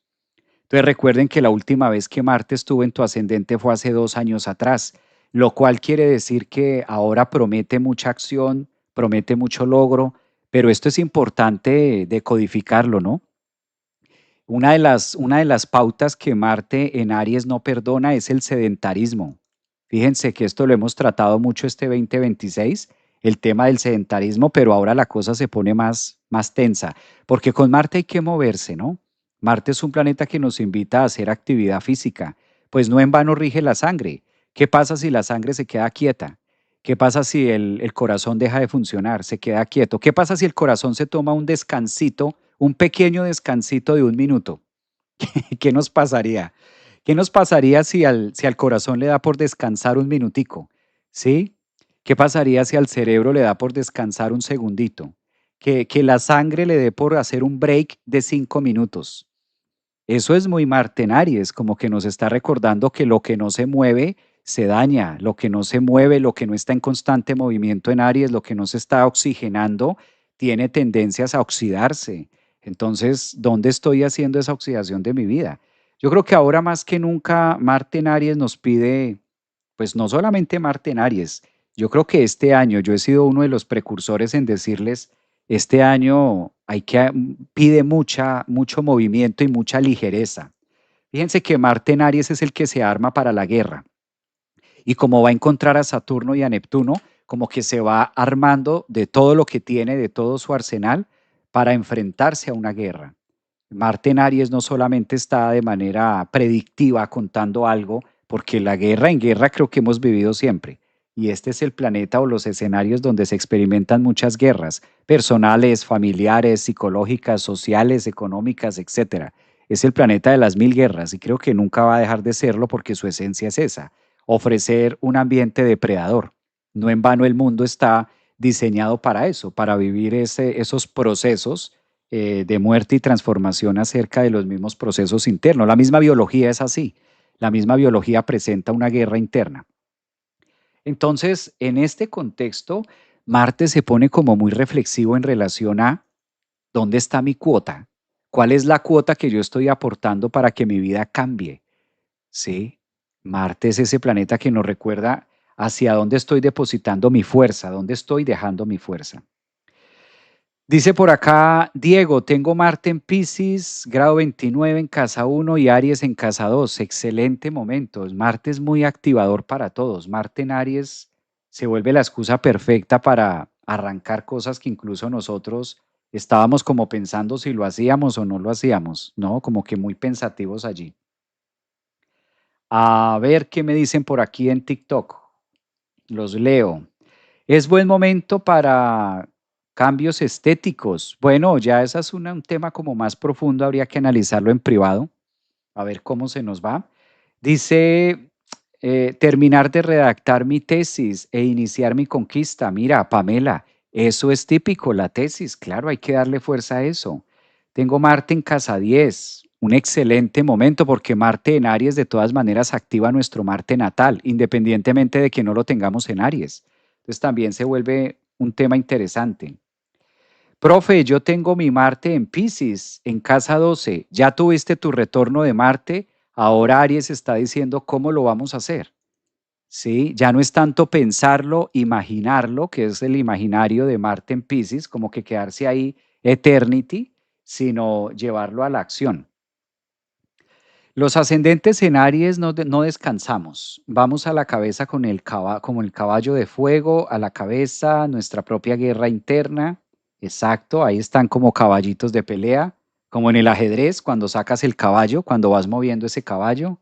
Entonces recuerden que la última vez que Marte estuvo en tu ascendente fue hace 2 años atrás, lo cual quiere decir que ahora promete mucha acción, promete mucho logro, pero esto es importante decodificarlo, ¿no? Una de las pautas que Marte en Aries no perdona es el sedentarismo. Fíjense que esto lo hemos tratado mucho este 2026, el tema del sedentarismo, pero ahora la cosa se pone más tensa, porque con Marte hay que moverse, ¿no? Marte es un planeta que nos invita a hacer actividad física, pues no en vano rige la sangre. ¿Qué pasa si la sangre se queda quieta? ¿Qué pasa si el corazón deja de funcionar, se queda quieto? ¿Qué pasa si el corazón se toma un descansito, un pequeño descansito de 1 minuto? ¿Qué nos pasaría? ¿Qué nos pasaría si al corazón le da por descansar un minutico? ¿Sí? ¿Qué pasaría si al cerebro le da por descansar un segundito? Que la sangre le dé por hacer un break de 5 minutos. Eso es muy Martenaries, como que nos está recordando que lo que no se mueve se daña, lo que no se mueve, lo que no está en constante movimiento en Aries, lo que no se está oxigenando, tiene tendencias a oxidarse. Entonces, ¿dónde estoy haciendo esa oxidación de mi vida? Yo creo que ahora más que nunca Marte en Aries nos pide, pues no solamente Marte en Aries, yo creo que este año yo he sido uno de los precursores en decirles, este año pide mucho movimiento y mucha ligereza. Fíjense que Marte en Aries es el que se arma para la guerra. y como va a encontrar a Saturno y a Neptuno, como que se va armando de todo lo que tiene, de todo su arsenal, para enfrentarse a una guerra. Marte en Aries no solamente está de manera predictiva contando algo, porque la guerra en guerra creo que hemos vivido siempre. Y este es el planeta o los escenarios donde se experimentan muchas guerras, personales, familiares, psicológicas, sociales, económicas, etcétera. Es el planeta de las mil guerras y creo que nunca va a dejar de serlo porque su esencia es esa, ofrecer un ambiente depredador. No en vano el mundo está diseñado para eso, para vivir esos procesos de muerte y transformación acerca de los mismos procesos internos. La misma biología es así. La misma biología presenta una guerra interna. Entonces, en este contexto, Marte se pone como muy reflexivo en relación a dónde está mi cuota, cuál es la cuota que yo estoy aportando para que mi vida cambie. Sí, Marte es ese planeta que nos recuerda hacia dónde estoy depositando mi fuerza, dónde estoy dejando mi fuerza. Dice por acá, Diego, tengo Marte en Piscis, grado 29 en casa 1 y Aries en casa 2. Excelente momento. Marte es muy activador para todos. Marte en Aries se vuelve la excusa perfecta para arrancar cosas que incluso nosotros estábamos como pensando si lo hacíamos o no lo hacíamos, ¿no? Como que muy pensativos allí. A ver qué me dicen por aquí en TikTok. Los leo. Es buen momento para cambios estéticos. Bueno, ya ese es un tema como más profundo, habría que analizarlo en privado, a ver cómo se nos va. Dice, terminar de redactar mi tesis e iniciar mi conquista. Mira, Pamela, eso es típico, la tesis, claro, hay que darle fuerza a eso. Tengo Marte en casa 10, un excelente momento porque Marte en Aries de todas maneras activa nuestro Marte natal, independientemente de que no lo tengamos en Aries. Entonces también se vuelve un tema interesante. Profe, yo tengo mi Marte en Piscis, en casa 12. Ya tuviste tu retorno de Marte, ahora Aries está diciendo cómo lo vamos a hacer. ¿Sí? Ya no es tanto pensarlo, imaginarlo, que es el imaginario de Marte en Piscis, como que quedarse ahí eternity, sino llevarlo a la acción. Los ascendentes en Aries no descansamos. Vamos a la cabeza con como el caballo de fuego, a la cabeza, nuestra propia guerra interna. Exacto, ahí están como caballitos de pelea, como en el ajedrez, cuando sacas el caballo, cuando vas moviendo ese caballo.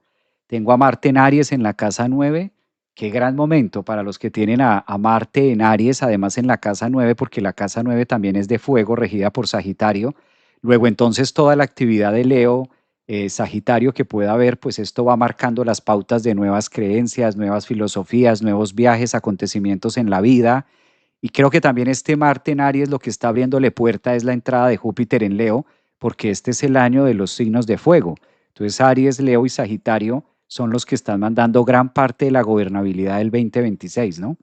Tengo a Marte en Aries en la casa 9. Qué gran momento para los que tienen a Marte en Aries, además en la casa 9, porque la casa 9 también es de fuego, regida por Sagitario. Luego entonces toda la actividad de Leo, Sagitario que pueda haber, pues esto va marcando las pautas de nuevas creencias, nuevas filosofías, nuevos viajes, acontecimientos en la vida. Y creo que también este Marte en Aries lo que está abriéndole puerta es la entrada de Júpiter en Leo, porque este es el año de los signos de fuego. Entonces Aries, Leo y Sagitario son los que están mandando gran parte de la gobernabilidad del 2026, ¿no?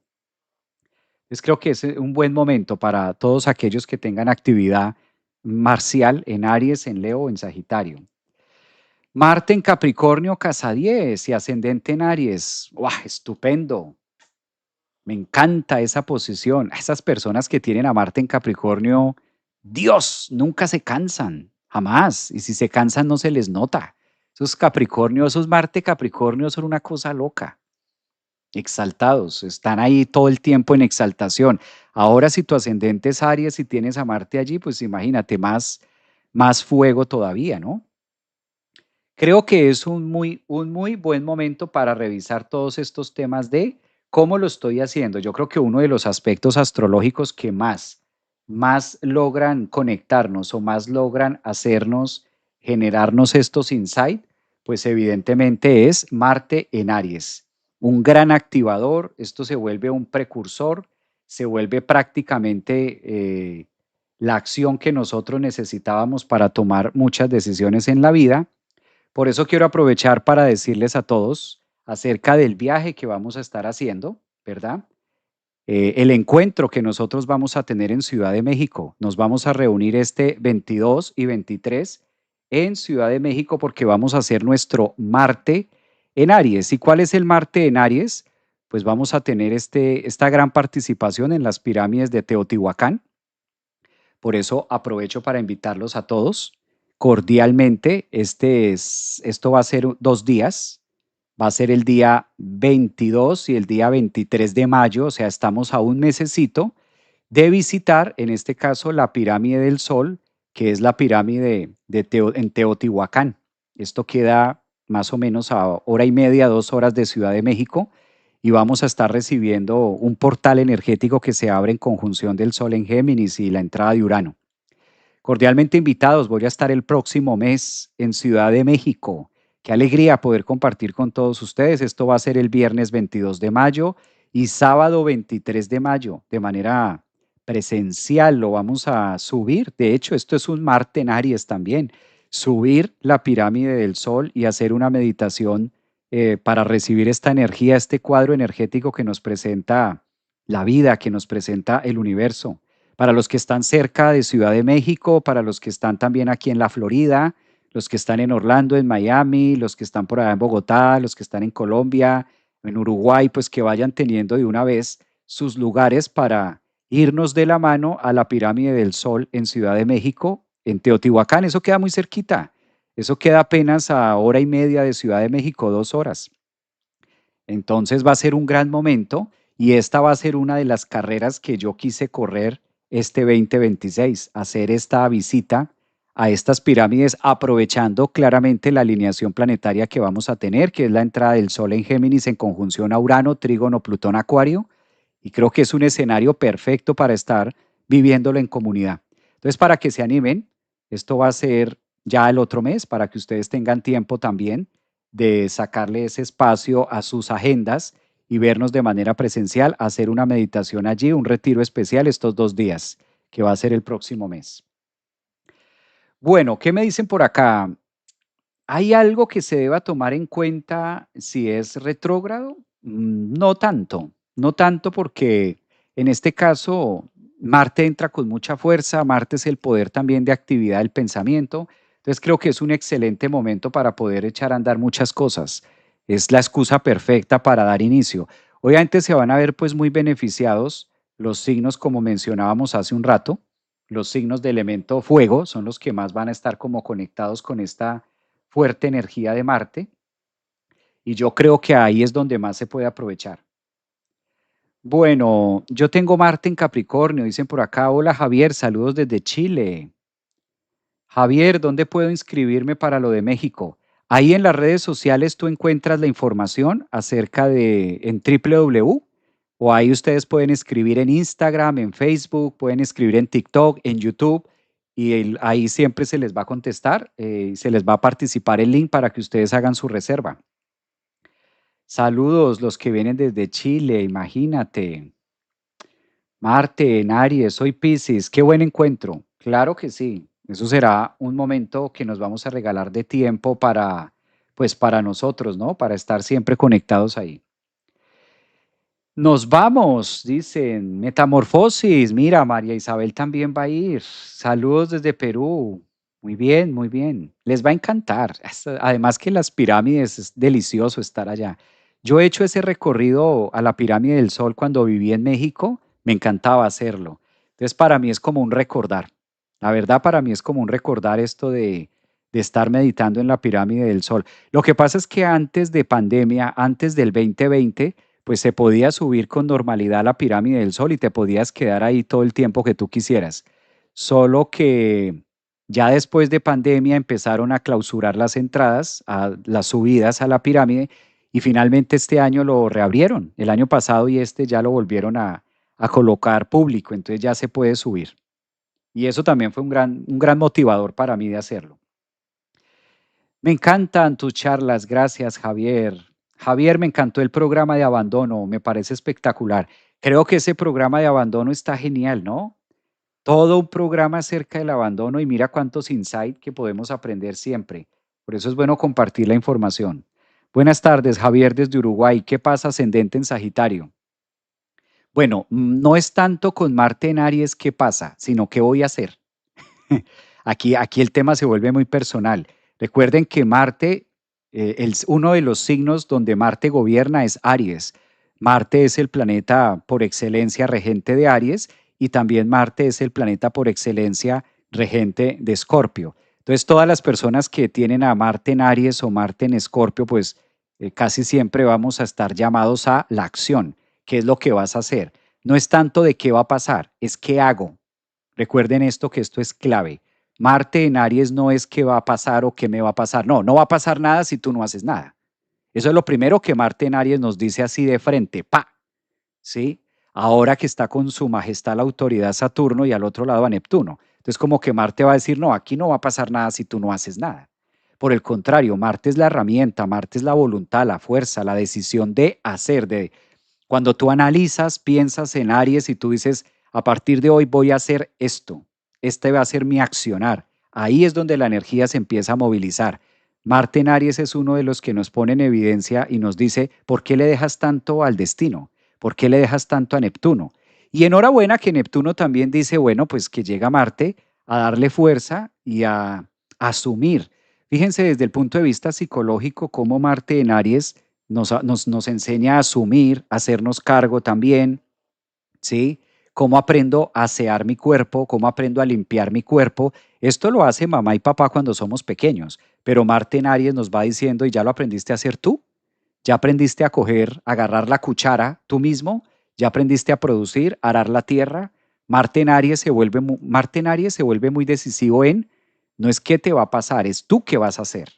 Entonces creo que es un buen momento para todos aquellos que tengan actividad marcial en Aries, en Leo o en Sagitario. Marte en Capricornio, casa 10 y ascendente en Aries. ¡Wow! Estupendo. Me encanta esa posición. Esas personas que tienen a Marte en Capricornio, Dios, nunca se cansan, jamás. Y si se cansan, no se les nota. Esos Capricornios, esos Marte Capricornio son una cosa loca. Exaltados, están ahí todo el tiempo en exaltación. Ahora, si tu ascendente es Aries y tienes a Marte allí, pues imagínate más fuego todavía, ¿no? Creo que es un muy buen momento para revisar todos estos temas de cómo lo estoy haciendo. Yo creo que uno de los aspectos astrológicos que más logran conectarnos o más logran hacernos generarnos estos insights, pues evidentemente es Marte en Aries. Un gran activador, esto se vuelve un precursor, se vuelve prácticamente la acción que nosotros necesitábamos para tomar muchas decisiones en la vida. Por eso quiero aprovechar para decirles a todos acerca del viaje que vamos a estar haciendo, ¿verdad? El encuentro que nosotros vamos a tener en Ciudad de México. Nos vamos a reunir este 22 y 23 en Ciudad de México porque vamos a hacer nuestro Marte en Aries. ¿Y cuál es el Marte en Aries? Pues vamos a tener esta gran participación en las pirámides de Teotihuacán. Por eso aprovecho para invitarlos a todos cordialmente. Esto va a ser 2 días. Va a ser el día 22 y el día 23 de mayo, o sea, estamos a un mesecito de visitar, en este caso, la pirámide del Sol, que es la pirámide en Teotihuacán. Esto queda más o menos a hora y media, 2 horas de Ciudad de México, y vamos a estar recibiendo un portal energético que se abre en conjunción del Sol en Géminis y la entrada de Urano. Cordialmente invitados, voy a estar el próximo mes en Ciudad de México. Qué alegría poder compartir con todos ustedes. Esto va a ser el viernes 22 de mayo y sábado 23 de mayo de manera presencial. Lo vamos a subir. De hecho, esto es un Marte en Aries también. Subir la pirámide del Sol y hacer una meditación para recibir esta energía, este cuadro energético que nos presenta la vida, que nos presenta el universo. Para los que están cerca de Ciudad de México, para los que están también aquí en la Florida, los que están en Orlando, en Miami, los que están por allá en Bogotá, los que están en Colombia, en Uruguay, pues que vayan teniendo de una vez sus lugares para irnos de la mano a la Pirámide del Sol en Ciudad de México, en Teotihuacán. Eso queda muy cerquita. Eso queda apenas a hora y media de Ciudad de México, 2 horas. Entonces va a ser un gran momento y esta va a ser una de las carreras que yo quise correr este 2026, hacer esta visita a estas pirámides aprovechando claramente la alineación planetaria que vamos a tener, que es la entrada del Sol en Géminis en conjunción a Urano, Trígono, Plutón, Acuario, y creo que es un escenario perfecto para estar viviéndolo en comunidad. Entonces, para que se animen, esto va a ser ya el otro mes, para que ustedes tengan tiempo también de sacarle ese espacio a sus agendas y vernos de manera presencial, hacer una meditación allí, un retiro especial estos 2 días, que va a ser el próximo mes. Bueno, ¿qué me dicen por acá? ¿Hay algo que se deba tomar en cuenta si es retrógrado? No tanto, no tanto porque en este caso Marte entra con mucha fuerza, Marte es el poder también de actividad del pensamiento, entonces creo que es un excelente momento para poder echar a andar muchas cosas. Es la excusa perfecta para dar inicio. Obviamente se van a ver pues muy beneficiados los signos como mencionábamos hace un rato, los signos de elemento fuego son los que más van a estar como conectados con esta fuerte energía de Marte y yo creo que ahí es donde más se puede aprovechar. Bueno, yo tengo Marte en Capricornio, dicen por acá, hola Javier, saludos desde Chile. Javier, ¿dónde puedo inscribirme para lo de México? Ahí en las redes sociales tú encuentras la información acerca de en www o ahí ustedes pueden escribir en Instagram, en Facebook, pueden escribir en TikTok, en YouTube y ahí siempre se les va a contestar, se les va a participar el link para que ustedes hagan su reserva. Saludos los que vienen desde Chile, imagínate. Marte, en Aries, soy Piscis, qué buen encuentro. Claro que sí, eso será un momento que nos vamos a regalar de tiempo para, pues para nosotros, ¿no? Para estar siempre conectados ahí. Nos vamos, dicen, Metamorfosis. Mira, María Isabel también va a ir. Saludos desde Perú. Muy bien, muy bien. Les va a encantar. Además que las pirámides es delicioso estar allá. Yo he hecho ese recorrido a la pirámide del Sol cuando viví en México. Me encantaba hacerlo. Entonces, para mí es como un recordar. La verdad, para mí es como un recordar esto de estar meditando en la pirámide del Sol. Lo que pasa es que antes de pandemia, antes del 2020, pues se podía subir con normalidad a la pirámide del Sol y te podías quedar ahí todo el tiempo que tú quisieras. Solo que ya después de pandemia empezaron a clausurar las entradas, a las subidas a la pirámide y finalmente este año lo reabrieron. El año pasado y este ya lo volvieron a colocar público, entonces ya se puede subir. Y eso también fue un gran motivador para mí de hacerlo. Me encantan tus charlas, gracias Javier. Javier, me encantó el programa de abandono, me parece espectacular. Creo que ese programa de abandono está genial, ¿no? Todo un programa acerca del abandono y mira cuántos insights que podemos aprender siempre. Por eso es bueno compartir la información. Buenas tardes, Javier desde Uruguay. ¿Qué pasa ascendente en Sagitario? Bueno, no es tanto con Marte en Aries qué pasa, sino qué voy a hacer. Aquí el tema se vuelve muy personal. Recuerden que Marte, uno de los signos donde Marte gobierna es Aries. Marte es el planeta por excelencia regente de Aries y también Marte es el planeta por excelencia regente de Escorpio. Entonces, todas las personas que tienen a Marte en Aries o Marte en Escorpio, pues casi siempre vamos a estar llamados a la acción. ¿Qué es lo que vas a hacer? No es tanto de qué va a pasar, es qué hago. Recuerden esto, que esto es clave. Marte en Aries no es qué va a pasar o qué me va a pasar. No, no va a pasar nada si tú no haces nada. Eso es lo primero que Marte en Aries nos dice así de frente, pa, ¿sí? Ahora que está con su majestad la autoridad Saturno y al otro lado a Neptuno. Entonces como que Marte va a decir, no, aquí no va a pasar nada si tú no haces nada. Por el contrario, Marte es la herramienta, Marte es la voluntad, la fuerza, la decisión de hacer, de cuando tú analizas, piensas en Aries y tú dices, a partir de hoy voy a hacer esto, este va a ser mi accionar. Ahí es donde la energía se empieza a movilizar. Marte en Aries es uno de los que nos pone en evidencia y nos dice, ¿por qué le dejas tanto al destino? ¿Por qué le dejas tanto a Neptuno? Y enhorabuena que Neptuno también dice, bueno, pues que llega Marte a darle fuerza y a asumir. Fíjense desde el punto de vista psicológico cómo Marte en Aries nos enseña a asumir, a hacernos cargo también, ¿sí? Cómo aprendo a asear mi cuerpo, cómo aprendo a limpiar mi cuerpo. Esto lo hace mamá y papá cuando somos pequeños, pero Marte en Aries nos va diciendo, ¿y ya lo aprendiste a hacer tú? ¿Ya aprendiste a coger, agarrar la cuchara tú mismo? ¿Ya aprendiste a producir, arar la tierra? Marte en Aries se vuelve muy decisivo en, no es qué te va a pasar, es tú qué vas a hacer.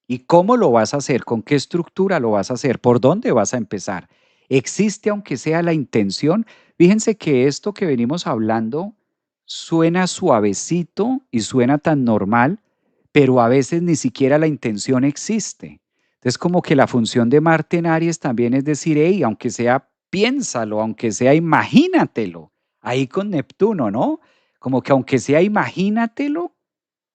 ¿Y cómo lo vas a hacer? ¿Con qué estructura lo vas a hacer? ¿Por dónde vas a empezar? ¿Existe aunque sea la intención? Fíjense que esto que venimos hablando suena suavecito y suena tan normal, pero a veces ni siquiera la intención existe. Entonces, como que la función de Marte en Aries también es decir, hey, aunque sea, piénsalo, aunque sea, imagínatelo. Ahí con Neptuno, ¿no? Como que aunque sea, imagínatelo,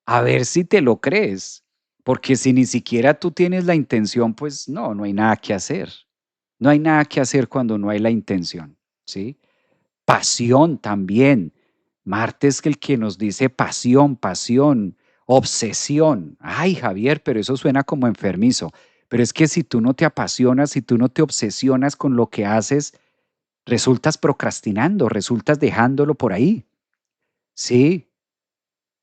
a ver si te lo crees, porque si ni siquiera tú tienes la intención, pues no, no hay nada que hacer. No hay nada que hacer cuando no hay la intención, ¿sí? Pasión también. Marte es el que nos dice pasión, pasión, obsesión. Ay, Javier, pero eso suena como enfermizo. Pero es que si tú no te apasionas, si tú no te obsesionas con lo que haces, resultas procrastinando, resultas dejándolo por ahí. Sí,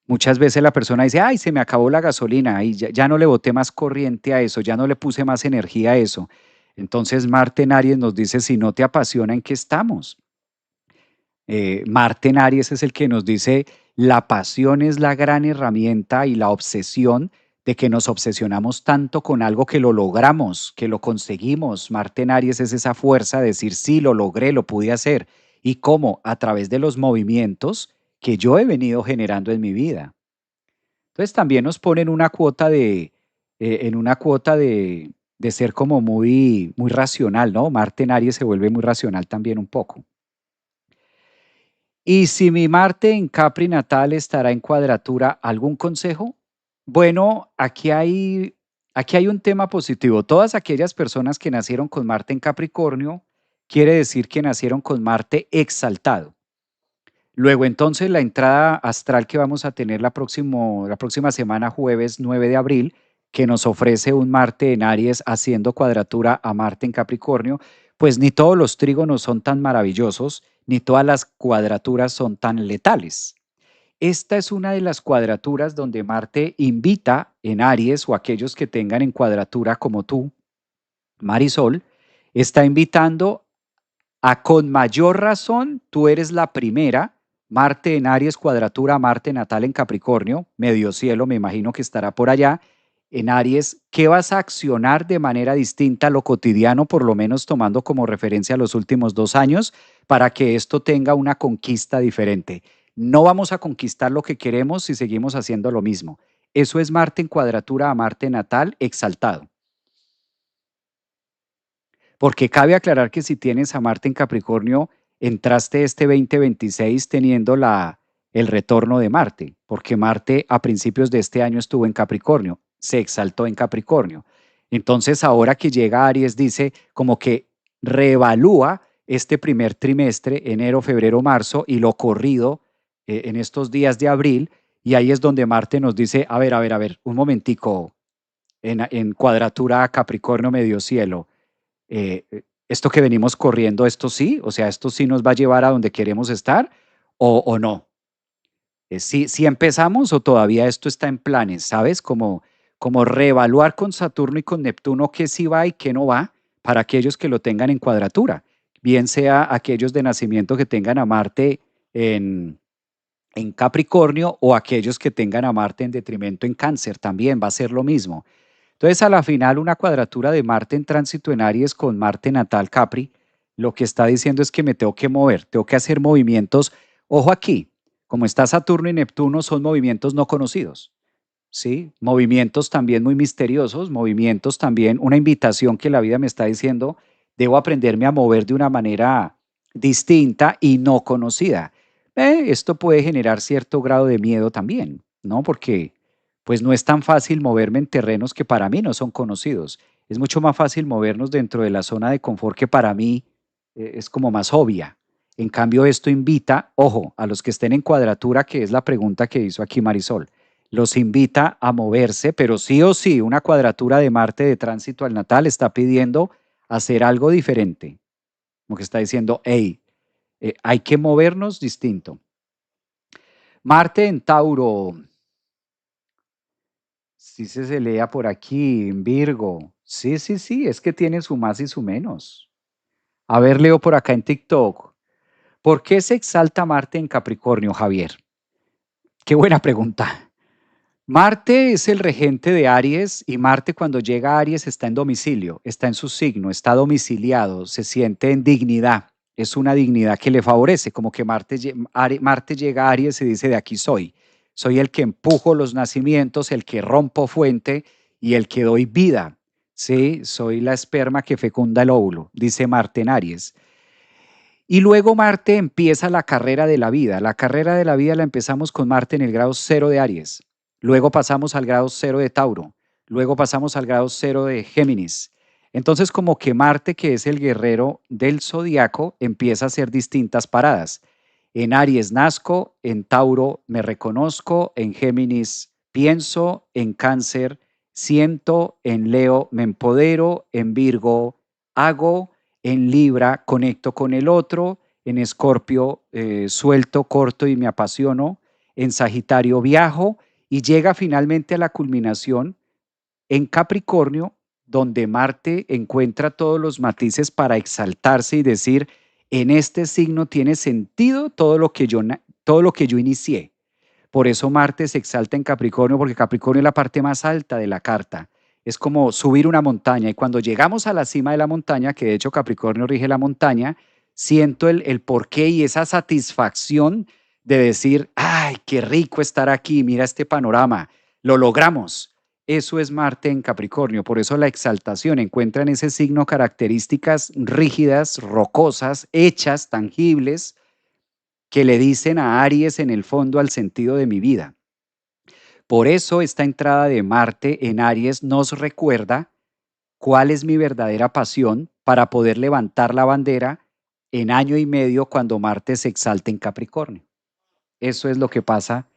muchas veces la persona dice, ay, se me acabó la gasolina y ya no le boté más corriente a eso, ya no le puse más energía a eso. Entonces Marte en Aries nos dice, si no te apasiona, ¿en qué estamos? Marte en Aries es el que nos dice, la pasión es la gran herramienta y la obsesión de que nos obsesionamos tanto con algo que lo logramos, que lo conseguimos. Marte en Aries es esa fuerza de decir, sí, lo logré, lo pude hacer. ¿Y cómo? A través de los movimientos que yo he venido generando en mi vida. Entonces también nos ponen una cuota en una cuota de ser como muy, muy racional, ¿no? Marte en Aries se vuelve muy racional también un poco. Y si mi Marte en Capri natal estará en cuadratura, ¿algún consejo? Bueno, aquí hay un tema positivo. Todas aquellas personas que nacieron con Marte en Capricornio, quiere decir que nacieron con Marte exaltado. Luego, entonces, la entrada astral que vamos a tener la próxima semana, jueves 9 de abril, que nos ofrece un Marte en Aries haciendo cuadratura a Marte en Capricornio, pues ni todos los trígonos son tan maravillosos, ni todas las cuadraturas son tan letales. Esta es una de las cuadraturas donde Marte invita en Aries o aquellos que tengan en cuadratura como tú, Marisol, está invitando a con mayor razón, tú eres la primera, Marte en Aries, cuadratura Marte natal en Capricornio, medio cielo, me imagino que estará por allá. En Aries, ¿qué vas a accionar de manera distinta a lo cotidiano, por lo menos tomando como referencia los últimos 2 años, para que esto tenga una conquista diferente? No vamos a conquistar lo que queremos si seguimos haciendo lo mismo. Eso es Marte en cuadratura a Marte natal exaltado. Porque cabe aclarar que si tienes a Marte en Capricornio, entraste este 2026 teniendo el retorno de Marte, porque Marte a principios de este año estuvo en Capricornio, se exaltó en Capricornio. Entonces ahora que llega Aries dice como que reevalúa este primer trimestre, enero, febrero, marzo, y lo corrido en estos días de abril, y ahí es donde Marte nos dice, a ver, un momentico, en cuadratura Capricornio medio cielo, esto que venimos corriendo, esto sí, o sea, esto sí nos va a llevar a donde queremos estar o no. ¿Sí, sí empezamos o todavía esto está en planes? ¿Sabes? Como, como reevaluar con Saturno y con Neptuno qué sí va y qué no va para aquellos que lo tengan en cuadratura, bien sea aquellos de nacimiento que tengan a Marte en, en Capricornio o aquellos que tengan a Marte en detrimento en Cáncer, también va a ser lo mismo. Entonces, a la final, una cuadratura de Marte en tránsito en Aries con Marte natal Capri, lo que está diciendo es que me tengo que mover, tengo que hacer movimientos. Ojo aquí, como está Saturno y Neptuno, son movimientos no conocidos. ¿Sí? Movimientos también muy misteriosos, movimientos también, una invitación que la vida me está diciendo, debo aprenderme a mover de una manera distinta y no conocida. Esto puede generar cierto grado de miedo también, ¿no? Porque pues no es tan fácil moverme en terrenos que para mí no son conocidos. Es mucho más fácil movernos dentro de la zona de confort que para mí es como más obvia. En cambio, esto invita, ojo, a los que estén en cuadratura, que es la pregunta que hizo aquí Marisol, los invita a moverse, pero sí o sí, una cuadratura de Marte de tránsito al natal está pidiendo hacer algo diferente, como que está diciendo, hey, hay que movernos distinto. Marte en Tauro, sí se lea por aquí, en Virgo, sí, sí, sí, es que tiene su más y su menos. A ver, leo por acá en TikTok. ¿Por qué se exalta Marte en Capricornio, Javier? Qué buena pregunta. Marte es el regente de Aries y Marte cuando llega a Aries está en domicilio, está en su signo, está domiciliado, se siente en dignidad. Es una dignidad que le favorece, como que Marte llega a Aries y dice, de aquí soy. Soy el que empujo los nacimientos, el que rompo fuente y el que doy vida. Sí, soy la esperma que fecunda el óvulo, dice Marte en Aries. Y luego Marte empieza la carrera de la vida. La carrera de la vida la empezamos con Marte en el grado cero de Aries. Luego pasamos al grado cero de Tauro. Luego pasamos al grado cero de Géminis. Entonces, como que Marte, que es el guerrero del zodiaco, empieza a hacer distintas paradas. En Aries nazco, en Tauro me reconozco, en Géminis pienso, en Cáncer siento, en Leo me empodero, en Virgo hago, en Libra conecto con el otro, en Escorpio suelto, corto y me apasiono, en Sagitario viajo y llega finalmente a la culminación en Capricornio, donde Marte encuentra todos los matices para exaltarse y decir, en este signo tiene sentido todo lo que yo inicié. Por eso Marte se exalta en Capricornio, porque Capricornio es la parte más alta de la carta. Es como subir una montaña y cuando llegamos a la cima de la montaña, que de hecho Capricornio rige la montaña, siento el porqué y esa satisfacción de decir, ay, qué rico estar aquí, mira este panorama, lo logramos. Eso es Marte en Capricornio, por eso la exaltación encuentra en ese signo características rígidas, rocosas, hechas, tangibles, que le dicen a Aries en el fondo al sentido de mi vida. Por eso esta entrada de Marte en Aries nos recuerda cuál es mi verdadera pasión para poder levantar la bandera en año y medio cuando Marte se exalte en Capricornio. Eso es lo que pasa.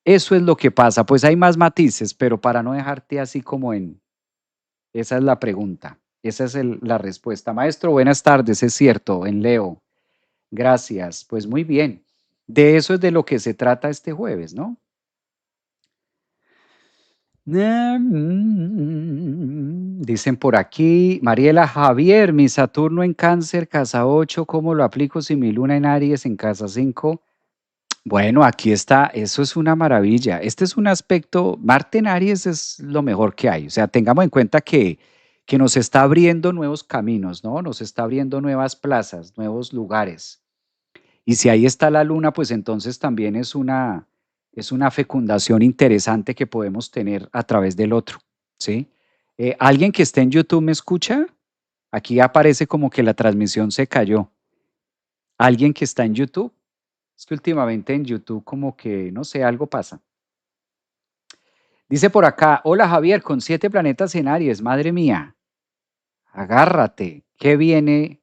Eso es lo que pasa. Pues hay más matices, pero para no dejarte así como en... Esa es la pregunta. Esa es la respuesta. Maestro, buenas tardes. Es cierto, en Leo. Gracias. Pues muy bien. De eso es de lo que se trata este jueves, ¿no? Dicen por aquí, Mariela Javier, mi Saturno en Cáncer, casa 8, ¿cómo lo aplico si mi Luna en Aries en casa 5? Bueno, aquí está, eso es una maravilla. Este es un aspecto, Marte en Aries es lo mejor que hay. O sea, tengamos en cuenta que nos está abriendo nuevos caminos, ¿no? Nos está abriendo nuevas plazas, nuevos lugares. Y si ahí está la luna, pues entonces también es una fecundación interesante que podemos tener a través del otro, ¿sí? ¿Alguien que esté en YouTube me escucha? Aquí aparece como que la transmisión se cayó. ¿Alguien que está en YouTube? Es que últimamente en YouTube como que, no sé, algo pasa. Dice por acá, hola Javier, con 7 planetas en Aries, madre mía, agárrate, que viene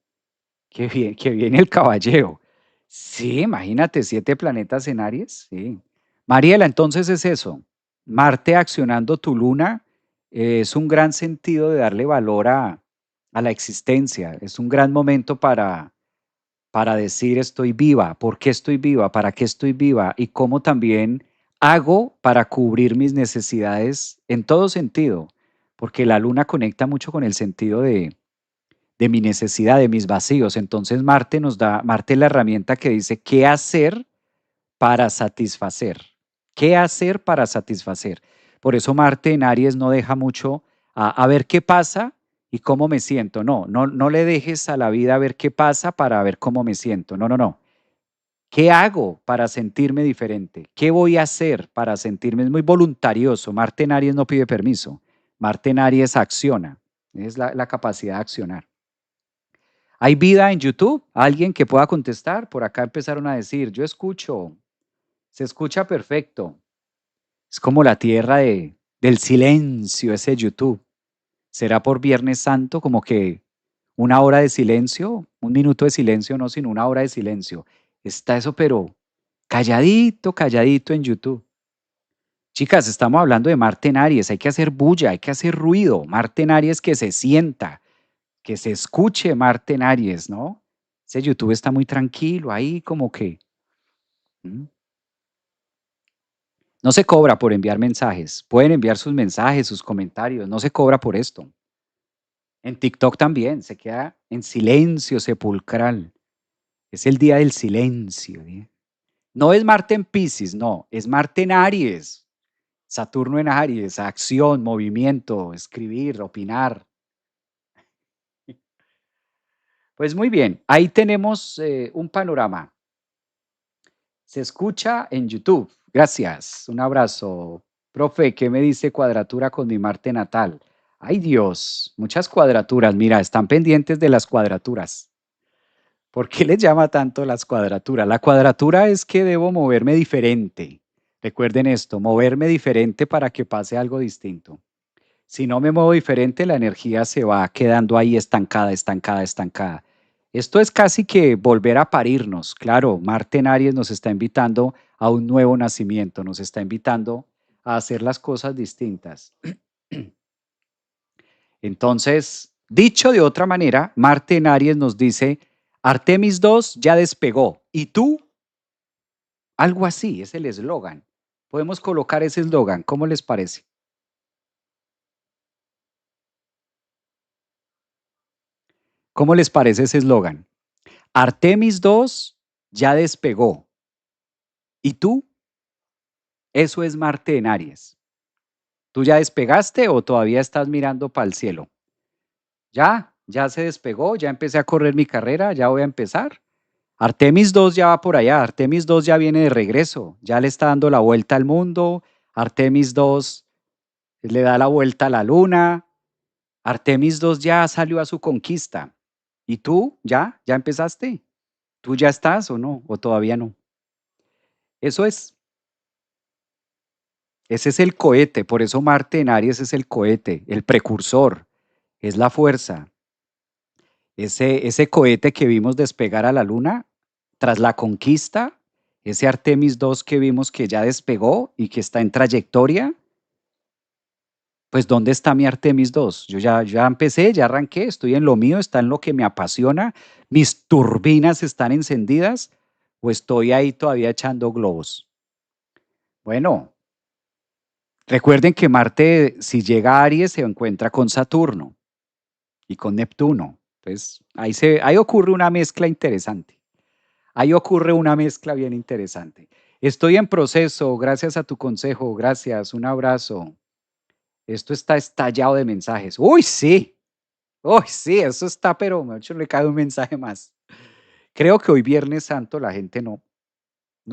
el caballero. Sí, imagínate, 7 planetas en Aries. Sí. Mariela, entonces es eso. Marte accionando tu luna es un gran sentido de darle valor a la existencia. Es un gran momento para decir estoy viva, por qué estoy viva, para qué estoy viva y cómo también hago para cubrir mis necesidades en todo sentido? Porque la luna conecta mucho con el sentido de mi necesidad, de mis vacíos. Entonces Marte es la herramienta que dice qué hacer para satisfacer. ¿Qué hacer para satisfacer? Por eso Marte en Aries no deja mucho a ver qué pasa y cómo me siento. No, no, no le dejes a la vida a ver qué pasa para ver cómo me siento. No, no, no. ¿Qué hago para sentirme diferente? ¿Qué voy a hacer para sentirme? Es muy voluntarioso. Marte en Aries no pide permiso. Marte en Aries acciona. Es la capacidad de accionar. ¿Hay vida en YouTube? ¿Alguien que pueda contestar? Por acá empezaron a decir, yo escucho, se escucha perfecto. Es como la tierra del silencio, ese YouTube. ¿Será por Viernes Santo como que una hora de silencio? Un minuto de silencio, no, sino una hora de silencio. Está eso, pero calladito, calladito en YouTube. Chicas, estamos hablando de Marte en Aries. Hay que hacer bulla, hay que hacer ruido. Marte en Aries que se sienta, que se escuche Marte en Aries, ¿no? Ese YouTube está muy tranquilo ahí, como que. ¿Mm? No se cobra por enviar mensajes. Pueden enviar sus mensajes, sus comentarios. No se cobra por esto. En TikTok también se queda en silencio sepulcral. Es el día del silencio. ¿Sí? No es Marte en Piscis, no. Es Marte en Aries. Saturno en Aries. Acción, movimiento, escribir, opinar. Pues muy bien. Ahí tenemos un panorama. Se escucha en YouTube. Gracias. Un abrazo. Profe, ¿qué me dice cuadratura con mi Marte natal? Ay Dios, muchas cuadraturas. Mira, están pendientes de las cuadraturas. ¿Por qué les llama tanto las cuadraturas? La cuadratura es que debo moverme diferente. Recuerden esto, moverme diferente para que pase algo distinto. Si no me muevo diferente, la energía se va quedando ahí estancada, estancada, estancada. Esto es casi que volver a parirnos. Claro, Marte en Aries nos está invitando a un nuevo nacimiento, nos está invitando a hacer las cosas distintas. Entonces, dicho de otra manera, Marte en Aries nos dice, Artemis 2 ya despegó. ¿Y tú? Algo así, es el eslogan. Podemos colocar ese eslogan, ¿cómo les parece? ¿Cómo les parece ese eslogan? Artemis 2 ya despegó. ¿Y tú? Eso es Marte en Aries. ¿Tú ya despegaste o todavía estás mirando para el cielo? Ya se despegó, ya empecé a correr mi carrera, ya voy a empezar. Artemis 2 ya va por allá, Artemis 2 ya viene de regreso, ya le está dando la vuelta al mundo, Artemis 2 le da la vuelta a la luna, Artemis 2 ya salió a su conquista. ¿Y tú? ¿Ya? ¿Ya empezaste? ¿Tú ya estás o no? ¿O todavía no? Eso es. Ese es el cohete, por eso Marte en Aries es el cohete, el precursor, es la fuerza. Ese cohete que vimos despegar a la Luna, tras la conquista, ese Artemis 2 que vimos que ya despegó y que está en trayectoria, pues ¿dónde está mi Artemis 2? Yo ya empecé, ya arranqué, estoy en lo mío, está en lo que me apasiona, mis turbinas están encendidas o estoy ahí todavía echando globos. Bueno, recuerden que Marte, si llega a Aries, se encuentra con Saturno y con Neptuno. Entonces, ahí ocurre una mezcla interesante. Ahí ocurre una mezcla bien interesante. Estoy en proceso, gracias a tu consejo, gracias, un abrazo. Esto está estallado de mensajes. Uy, sí, eso está, pero me le cae un mensaje más. Creo que hoy Viernes Santo la gente no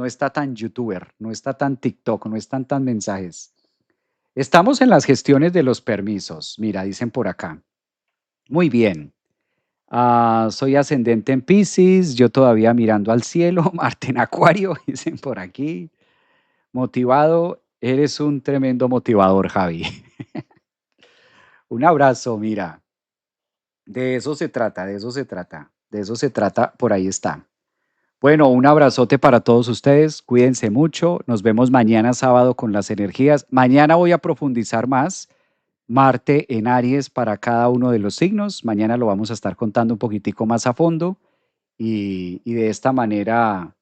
está tan youtuber, no está tan TikTok, no están tan mensajes. Estamos en las gestiones de los permisos. Mira, dicen por acá. Muy bien. Soy ascendente en Piscis, yo todavía mirando al cielo, Marte en Acuario, dicen por aquí. Motivado, eres un tremendo motivador, Javi. Un abrazo, mira. De eso se trata, de eso se trata, de eso se trata, por ahí está. Bueno, un abrazote para todos ustedes, cuídense mucho, nos vemos mañana sábado con las energías. Mañana voy a profundizar más Marte en Aries para cada uno de los signos. Mañana lo vamos a estar contando un poquitico más a fondo y de esta manera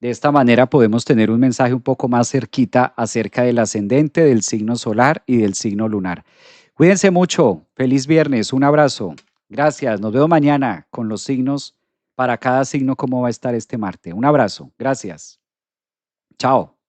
De esta manera podemos tener un mensaje un poco más cerquita acerca del ascendente, del signo solar y del signo lunar. Cuídense mucho. Feliz viernes. Un abrazo. Gracias. Nos vemos mañana con los signos para cada signo, cómo va a estar este martes. Un abrazo. Gracias. Chao.